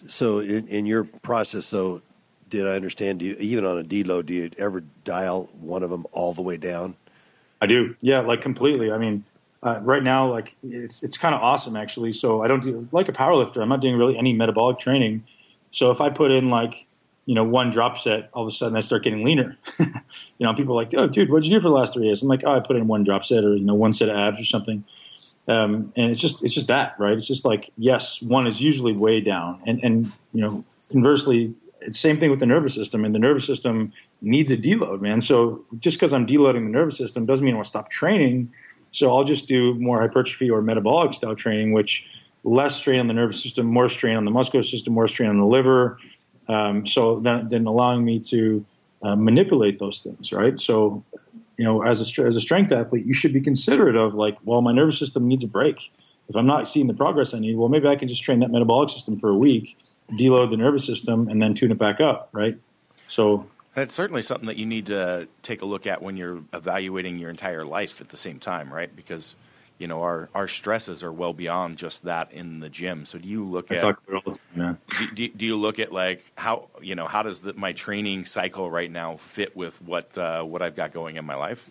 So in your process, though, did I understand, even on a deload, do you ever dial one of them all the way down? I do. Yeah, like completely. I mean, right now, like it's kind of awesome, actually. So I don't do, like a powerlifter, I'm not doing really any metabolic training. So if I put in like, one drop set, all of a sudden I start getting leaner. People are like, oh, dude, what'd you do for the last 3 days? I'm like, oh, I put in 1 drop set or, 1 set of abs or something. And it's just that, right? It's just like, yes, one is usually way down. And conversely, it's the same thing with the nervous system, and the nervous system needs a deload, man. So just because I'm deloading the nervous system doesn't mean I want to stop training. So I'll just do more hypertrophy or metabolic style training, which less strain on the nervous system, more strain on the muscular system, more strain on the liver. So then allowing me to manipulate those things, right? So, as a strength athlete, you should be considerate of like, well, my nervous system needs a break. If I'm not seeing the progress I need, well, maybe I can just train that metabolic system for a week, deload the nervous system, and then tune it back up, right? So that's certainly something that you need to take a look at when you're evaluating your entire life at the same time, right? Because, our stresses are well beyond just that in the gym. So do you look at, talk about it all the time, man. Do you look at like how does my training cycle right now fit with what I've got going in my life?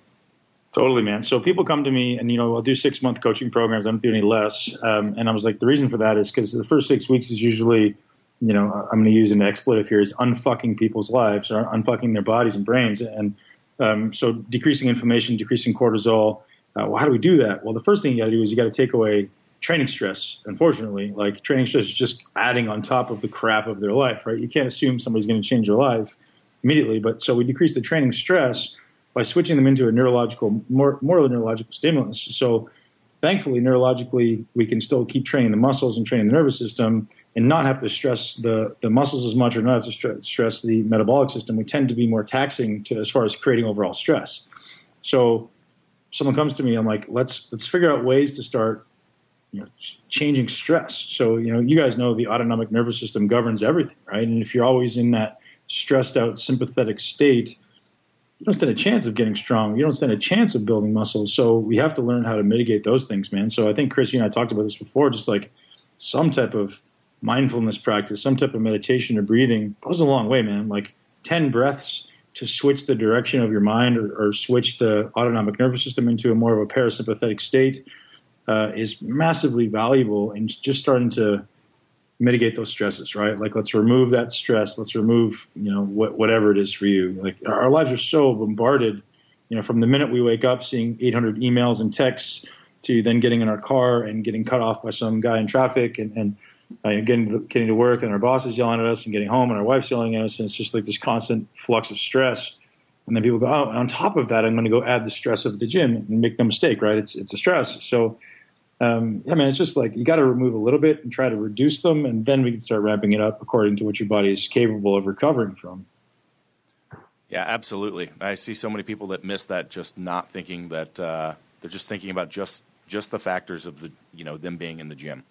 Totally, man. So people come to me and, I'll do 6-month coaching programs. I don't do any less. And I was like, the reason for that is because the first 6 weeks is usually, I'm going to use an expletive here, is unfucking people's lives or unfucking their bodies and brains. And so decreasing inflammation, decreasing cortisol. Well, how do we do that? Well, the first thing you got to do is you got to take away training stress. Unfortunately, like training stress is just adding on top of the crap of their life, right? You can't assume somebody's going to change their life immediately. But so we decrease the training stress by switching them into a more neurological stimulus. So thankfully, neurologically, we can still keep training the muscles and training the nervous system and not have to stress the muscles as much or not have to stress the metabolic system. We tend to be more taxing as far as creating overall stress. So someone comes to me, I'm like, let's figure out ways to start changing stress. So, you guys know the autonomic nervous system governs everything, right? And if you're always in that stressed out sympathetic state, you don't stand a chance of getting strong. You don't stand a chance of building muscles. So we have to learn how to mitigate those things, man. So I think Chris, you and I talked about this before, just like some type of mindfulness practice, some type of meditation or breathing goes a long way, man. Like 10 breaths to switch the direction of your mind or switch the autonomic nervous system into a more of a parasympathetic state is massively valuable in just starting to mitigate those stresses, right? Like, let's remove that stress. Let's remove, whatever it is for you. Like, our lives are so bombarded, from the minute we wake up, seeing 800 emails and texts to then getting in our car and getting cut off by some guy in traffic and getting to work and our boss is yelling at us and getting home and our wife's yelling at us. And it's just like this constant flux of stress. And then people go, oh, and on top of that, I'm going to go add the stress of the gym and make no mistake, right? It's a stress. So, it's just like you got to remove a little bit and try to reduce them. And then we can start ramping it up according to what your body is capable of recovering from. Yeah, absolutely. I see so many people that miss that, just not thinking that they're just thinking about just the factors of them being in the gym.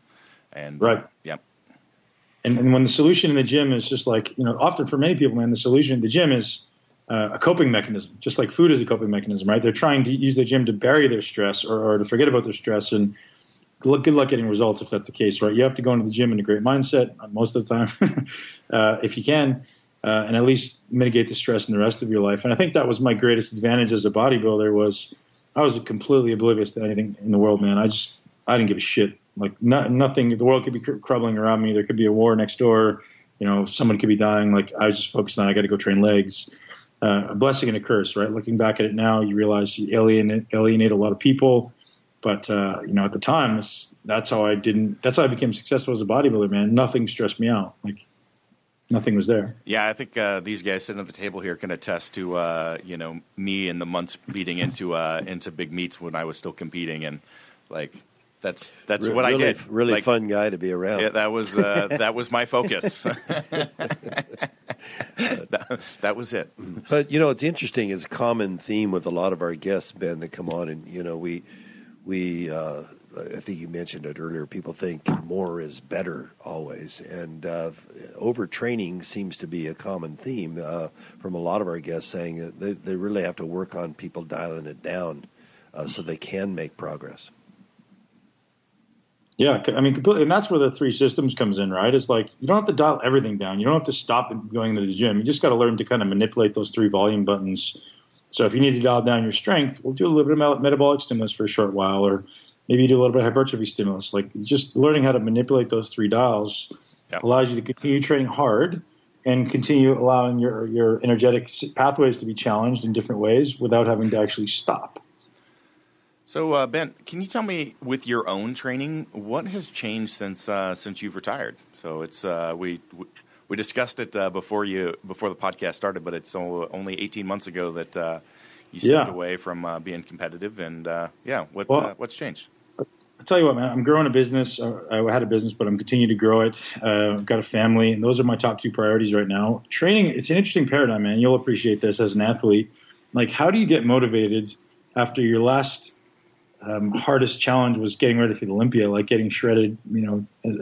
And right. Yeah. And when the solution in the gym is just like, often for many people, man, the solution in the gym is a coping mechanism, just like food is a coping mechanism, right? They're trying to use the gym to bury their stress or to forget about their stress, and good luck getting results if that's the case, right? You have to go into the gym in a great mindset most of the time, if you can, and at least mitigate the stress in the rest of your life. And I think that was my greatest advantage as a bodybuilder was I was completely oblivious to anything in the world, man. I didn't give a shit. Like nothing, the world could be crumbling around me. There could be a war next door. Someone could be dying. Like I was just focused on, I got to go train legs. A blessing and a curse, right? Looking back at it now, you realize you alienate a lot of people. But, at the time, that's how I became successful as a bodybuilder, man. Nothing stressed me out. Like nothing was there. Yeah, I think these guys sitting at the table here can attest to, me in the months leading into big meets when I was still competing. And like, that's what I did. Really fun guy to be around. Yeah, that was my focus. that was it. But it's interesting. It's a common theme with a lot of our guests, Ben, that come on, and we I think you mentioned it earlier. People think more is better always, and overtraining seems to be a common theme from a lot of our guests, saying that they really have to work on people dialing it down so they can make progress. Yeah, I mean, completely, and that's where the 3 systems comes in, right? It's like you don't have to dial everything down. You don't have to stop going to the gym. You just got to learn to kind of manipulate those 3 volume buttons. So if you need to dial down your strength, we'll do a little bit of metabolic stimulus for a short while, or maybe you do a little bit of hypertrophy stimulus. Like just learning how to manipulate those 3 dials allows you to continue training hard and continue allowing your energetic pathways to be challenged in different ways without having to actually stop. So, Ben, can you tell me, with your own training, what has changed since you've retired? So it's we discussed it before the podcast started, but it's only 18 months ago that you stepped away from being competitive, and what's changed? I'll tell you what, man. I'm growing a business. I had a business, but I'm continuing to grow it. I've got a family, and those are my top 2 priorities right now. Training, it's an interesting paradigm, man. You'll appreciate this as an athlete. Like, how do you get motivated after your last hardest challenge was getting ready for the Olympia, like getting shredded,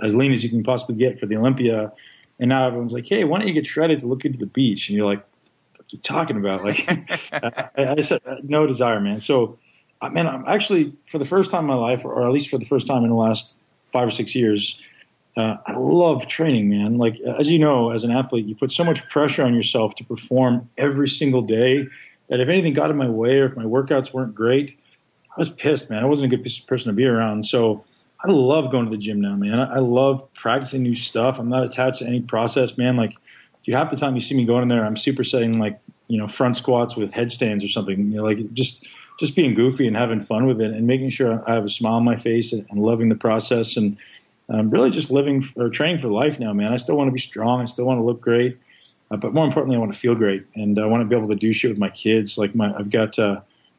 as lean as you can possibly get for the Olympia. And now everyone's like, hey, why don't you get shredded to look into the beach? And you're like, what are you talking about? Like, I said, no desire, man. So, man, I'm actually, for the first time in my life, or at least for the first time in the last 5 or 6 years, I love training, man. Like, as you know, as an athlete, you put so much pressure on yourself to perform every single day that if anything got in my way or if my workouts weren't great, I was pissed, man. I wasn't a good person to be around. So I love going to the gym now, man. I love practicing new stuff. I'm not attached to any process, man. Like, half the time you see me going in there, I'm supersetting like, front squats with headstands or something. Like just being goofy and having fun with it and making sure I have a smile on my face and loving the process and really just living or training for life now, man. I still want to be strong. I still want to look great. But more importantly, I want to feel great. And I want to be able to do shit with my kids. Like I've got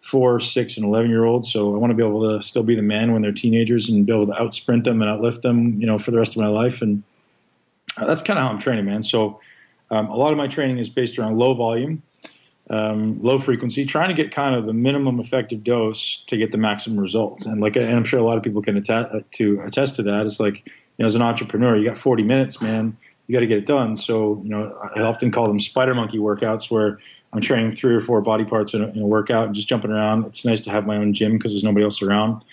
4, 6, and 11-year-olds. So I want to be able to still be the man when they're teenagers and be able to outsprint them and outlift them, for the rest of my life. And that's kind of how I'm training, man. So a lot of my training is based around low volume, low frequency, trying to get kind of the minimum effective dose to get the maximum results. And and I'm sure a lot of people can attest to that. It's like, as an entrepreneur, you got 40 minutes, man, you got to get it done. So, I often call them spider monkey workouts where I'm training 3 or 4 body parts in a workout and just jumping around. It's nice to have my own gym because there's nobody else around.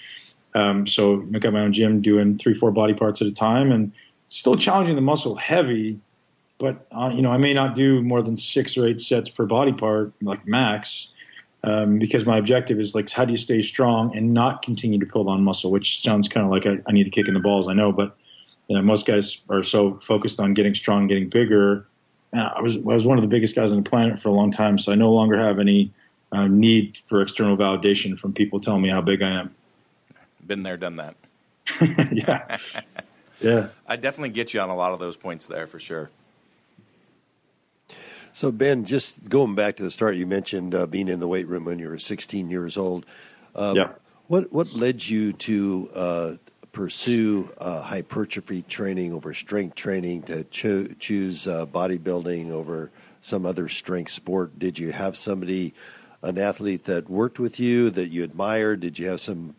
So I got my own gym doing 3, 4 body parts at a time and still challenging the muscle heavy. But, I may not do more than 6 or 8 sets per body part, like max, because my objective is like, how do you stay strong and not continue to build on muscle, which sounds kind of like I need a kick in the balls. I know, but most guys are so focused on getting strong, getting bigger. I was one of the biggest guys on the planet for a long time, so I no longer have any need for external validation from people telling me how big I am. Been there, done that. Yeah. I definitely get you on a lot of those points there for sure. So, Ben, just going back to the start, you mentioned being in the weight room when you were 16 years old. What led you to pursue hypertrophy training over strength training, to choose bodybuilding over some other strength sport? Did you have an athlete that worked with you that you admired? Did you have some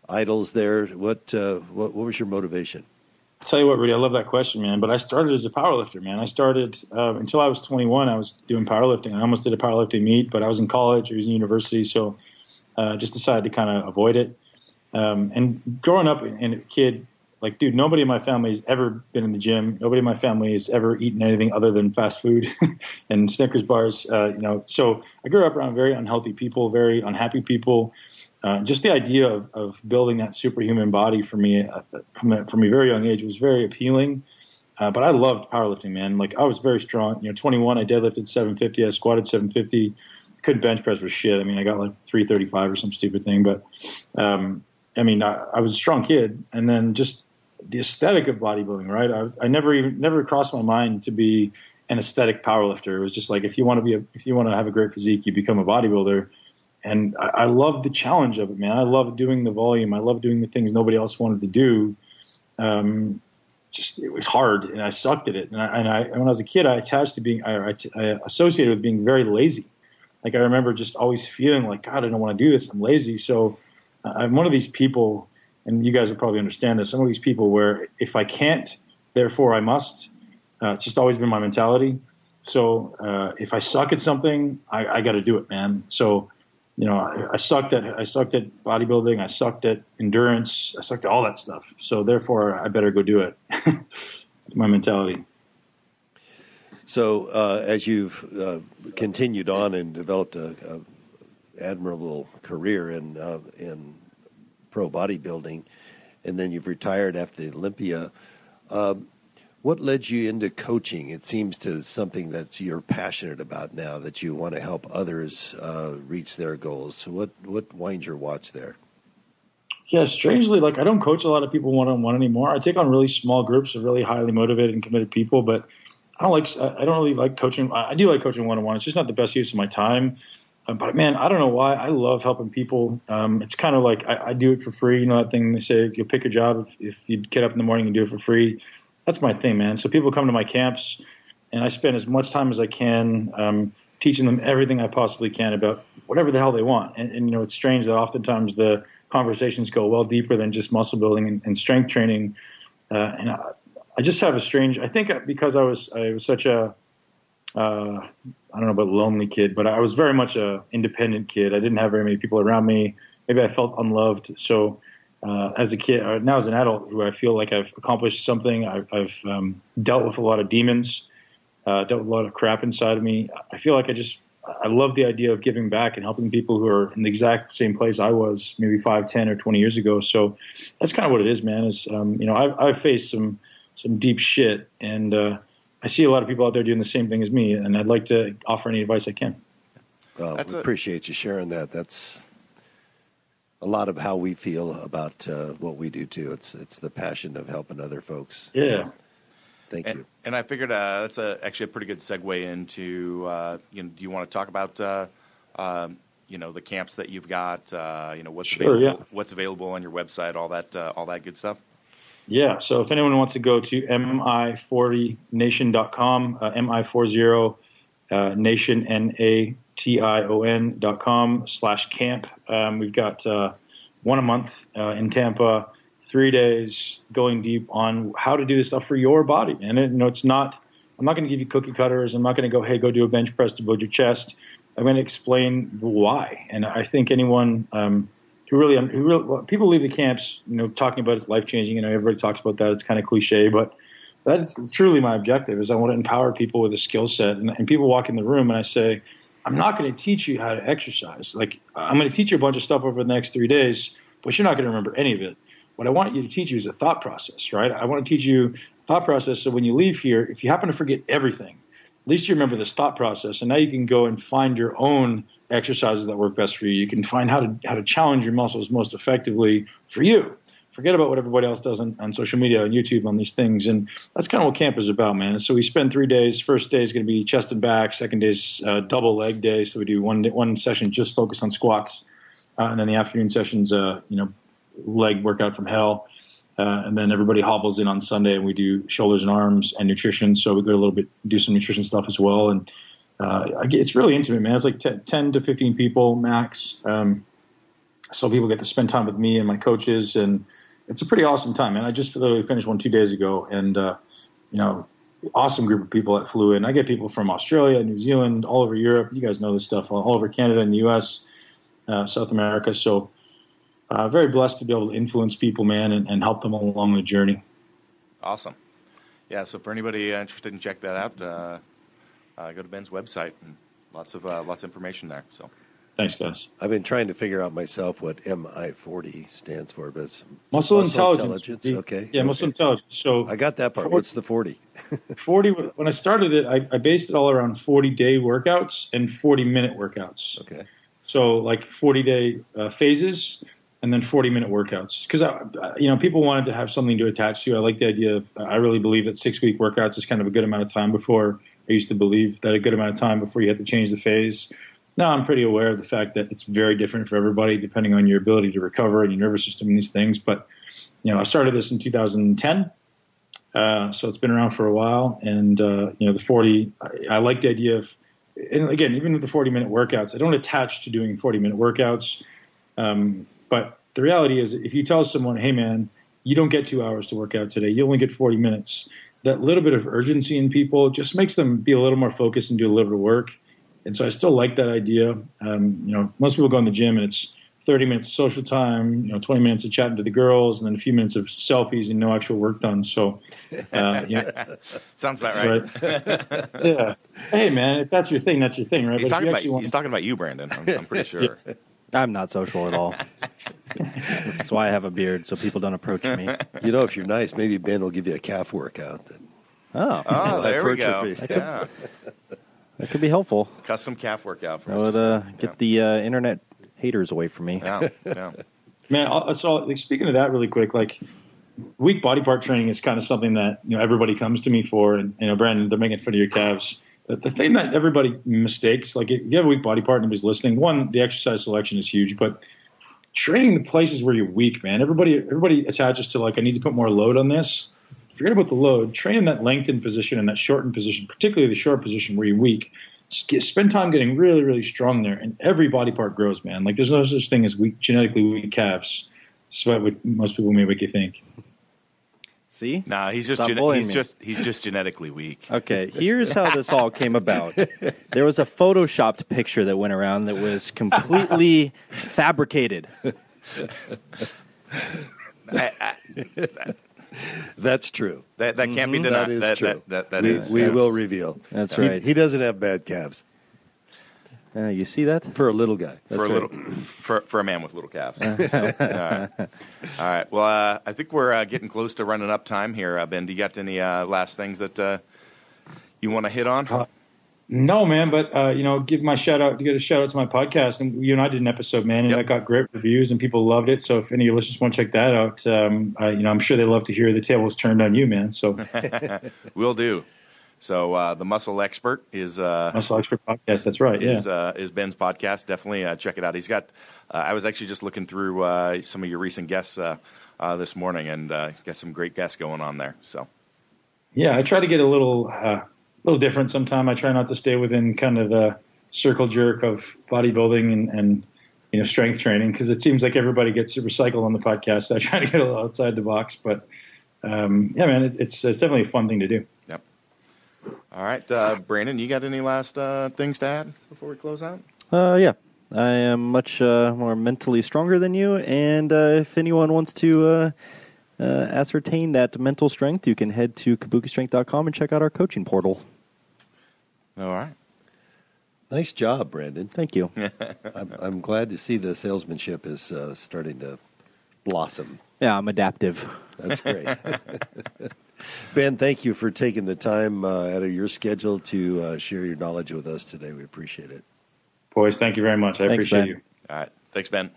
idols there? What was your motivation? Tell you what, Rudy, I love that question, man. But I started as a powerlifter, man. I started until I was 21. I was doing powerlifting. I almost did a powerlifting meet, but I was in college. I was in university, so just decided to kind of avoid it. And growing up and a kid, like, dude, nobody in my family has ever been in the gym. Nobody in my family has ever eaten anything other than fast food and Snickers bars. So I grew up around very unhealthy people, very unhappy people. Just the idea of building that superhuman body for me from a very young age was very appealing. But I loved powerlifting, man. Like, I was very strong. 21, I deadlifted 750. I squatted 750. Couldn't bench press for shit. I mean, I got like 335 or some stupid thing. But, I was a strong kid. And then just the aesthetic of bodybuilding, right? I never crossed my mind to be an aesthetic powerlifter. It was just like, if you want to have a great physique, you become a bodybuilder. And I love the challenge of it, man. I love doing the volume. I love doing the things nobody else wanted to do. It was hard, and I sucked at it. And when I was a kid, I associated with being very lazy. Like, I remember just always feeling like, God, I don't want to do this. I'm lazy. So I'm one of these people, and you guys will probably understand this. I'm one of these people where if I can't, therefore I must. It's just always been my mentality. So if I suck at something, I got to do it, man. So I sucked at bodybuilding. I sucked at endurance. I sucked at all that stuff. So therefore, I better go do it. It's my mentality. So as you've continued on and developed a admirable career in pro bodybuilding, and then you've retired after Olympia, what led you into coaching? It seems to something that you're passionate about now, that you want to help others reach their goals. So what winds your watch there? Yeah, strangely, like, I don't coach a lot of people one-on-one anymore. I take on really small groups of really highly motivated and committed people, but I don't really like coaching. I do like coaching one-on-one. It's just not the best use of my time. But man, I don't know why. I love helping people. It's kind of like I do it for free. You know that thing they say, you'll pick a job if you get up in the morning and do it for free. That's my thing, man. So people come to my camps, and I spend as much time as I can teaching them everything I possibly can about whatever the hell they want. And it's strange that oftentimes the conversations go well deeper than just muscle building and strength training. And I just have I think because I was such a, I don't know about lonely kid, but I was very much a independent kid. I didn't have very many people around me. Maybe I felt unloved. So as a kid, or now as an adult, who I feel like I've accomplished something, I've dealt with a lot of demons, dealt with a lot of crap inside of me. I feel like I love the idea of giving back and helping people who are in the exact same place I was maybe 5, 10, or 20 years ago. So that's kind of what it is, man. I've faced some deep shit, and I see a lot of people out there doing the same thing as me, and I'd like to offer any advice I can. Well, we appreciate you sharing that. That's a lot of how we feel about what we do too. It's the passion of helping other folks. Yeah. Thank you. And I figured that's actually a pretty good segue into, do you want to talk about, the camps that you've got, what's available on your website, all that good stuff? Yeah. So if anyone wants to go to mi40nation.com, mi40 nation, NATION.com/camp. We've got one a month in Tampa, 3 days going deep on how to do this stuff for your body. And it's not, I'm not going to give you cookie cutters. I'm not going to go, hey, go do a bench press to build your chest. I'm going to explain the why. And I think anyone who really people leave the camps, talking about it's life changing. Everybody talks about that. It's kind of cliche, but that's truly my objective. Is I want to empower people with a skill set. And people walk in the room, and I say, I'm not going to teach you how to exercise. Like, I'm going to teach you a bunch of stuff over the next 3 days, but you're not going to remember any of it. What I want you to teach you is a thought process, right? I want to teach you a thought process so when you leave here, if you happen to forget everything, at least you remember this thought process, and now you can go and find your own exercises that work best for you. You can find how to challenge your muscles most effectively for you. Forget about what everybody else does on social media, on YouTube, on these things. And that's kind of what camp is about, man. And so we spend 3 days. First day is going to be chest and back. Second day is double leg day. So we do one session just focused on squats. And then the afternoon session's, leg workout from hell. And then everybody hobbles in on Sunday, and we do shoulders and arms and nutrition. So we do some nutrition stuff as well. And it's really intimate, man. It's like 10 to 15 people max. So people get to spend time with me and my coaches, and it's a pretty awesome time, man. I just literally finished one 2 days ago, and awesome group of people that flew in. I get people from Australia, New Zealand, all over Europe. You guys know this stuff, all over Canada and the U.S., South America. So very blessed to be able to influence people, man, and help them along the journey. Awesome. Yeah, so for anybody interested in check that out, go to Ben's website, and lots of information there. So. Thanks, guys. I've been trying to figure out myself what MI40 stands for, but it's muscle intelligence. Okay. Yeah, muscle intelligence. So I got that part. What's the 40? 40. When I started it, I based it all around 40-day workouts and 40-minute workouts. Okay. So like 40-day phases and then 40-minute workouts. Because people wanted to have something to attach to. I like the idea of. I really believe that 6-week workouts is kind of a good amount of time before. I used to believe that a good amount of time before you have to change the phase. Now I'm pretty aware of the fact that it's very different for everybody depending on your ability to recover and your nervous system and these things. But, I started this in 2010, so it's been around for a while. And, the 40, I like the idea of, and again, even with the 40-minute workouts, I don't attach to doing 40-minute workouts. But the reality is if you tell someone, hey, man, you don't get 2 hours to work out today, you only get 40 minutes, that little bit of urgency in people just makes them be a little more focused and do a little bit of work. And so I still like that idea. Most people go in the gym and it's 30 minutes of social time, 20 minutes of chatting to the girls, and then a few minutes of selfies and no actual work done. So, sounds about right. Yeah. Hey, man, if that's your thing, that's your thing, right? He's talking about you, Brandon. I'm pretty sure. I'm not social at all. That's why I have a beard, so people don't approach me. If you're nice, maybe Ben will give you a calf workout. Then. Oh, there we go. Yeah. That could be helpful. Custom calf workout for us. That would get the internet haters away from me. Yeah. Man, so speaking of that really quick, like weak body part training is kind of something that, everybody comes to me for. And, Brandon, they're making fun of your calves. But the thing that everybody mistakes, like if you have a weak body part and nobody's listening, one, the exercise selection is huge. But training the places where you're weak, man, everybody attaches to like, I need to put more load on this. Forget about the load. Train in that lengthened position and that shortened position, particularly the short position where you're weak. Spend time getting really, really strong there, and every body part grows, man. Like there's no such thing as genetically weak calves. That's what most people may make you think. See? Nah, he's just genetically weak. Okay, here's how this all came about. There was a photoshopped picture that went around that was completely fabricated. That's true. That can't be denied. That is true. That is. We will reveal. That's right. He doesn't have bad calves. You see that? For a little guy. For a man with little calves. So, all right. Well, I think we're getting close to running up time here. Ben, do you got any last things that you want to hit on? No, man, but give a shout out to my podcast. And you and I did an episode, man, and that got great reviews and people loved it. So if any of your listeners want to check that out, I'm sure they love to hear the tables turned on you, man. So will do. So the Muscle Expert is Muscle Expert podcast. That's right. Is Ben's podcast. Definitely check it out. He's got. I was actually just looking through some of your recent guests this morning, and got some great guests going on there. So yeah, I try to get a little different sometime. I try not to stay within kind of the circle jerk of bodybuilding and strength training, because it seems like everybody gets recycled on the podcast. So I try to get a little outside the box, but man, it's definitely a fun thing to do. Yep. All right, Brandon, you got any last things to add before we close out? Yeah. I am much more mentally stronger than you, and if anyone wants to ascertain that mental strength, you can head to kabukistrength.com and check out our coaching portal. All right. Nice job, Brandon. Thank you. I'm glad to see the salesmanship is starting to blossom. Yeah, I'm adaptive. That's great. Ben, thank you for taking the time out of your schedule to share your knowledge with us today. We appreciate it. Boys, thank you very much. I appreciate Ben. you. All right. Thanks, Ben.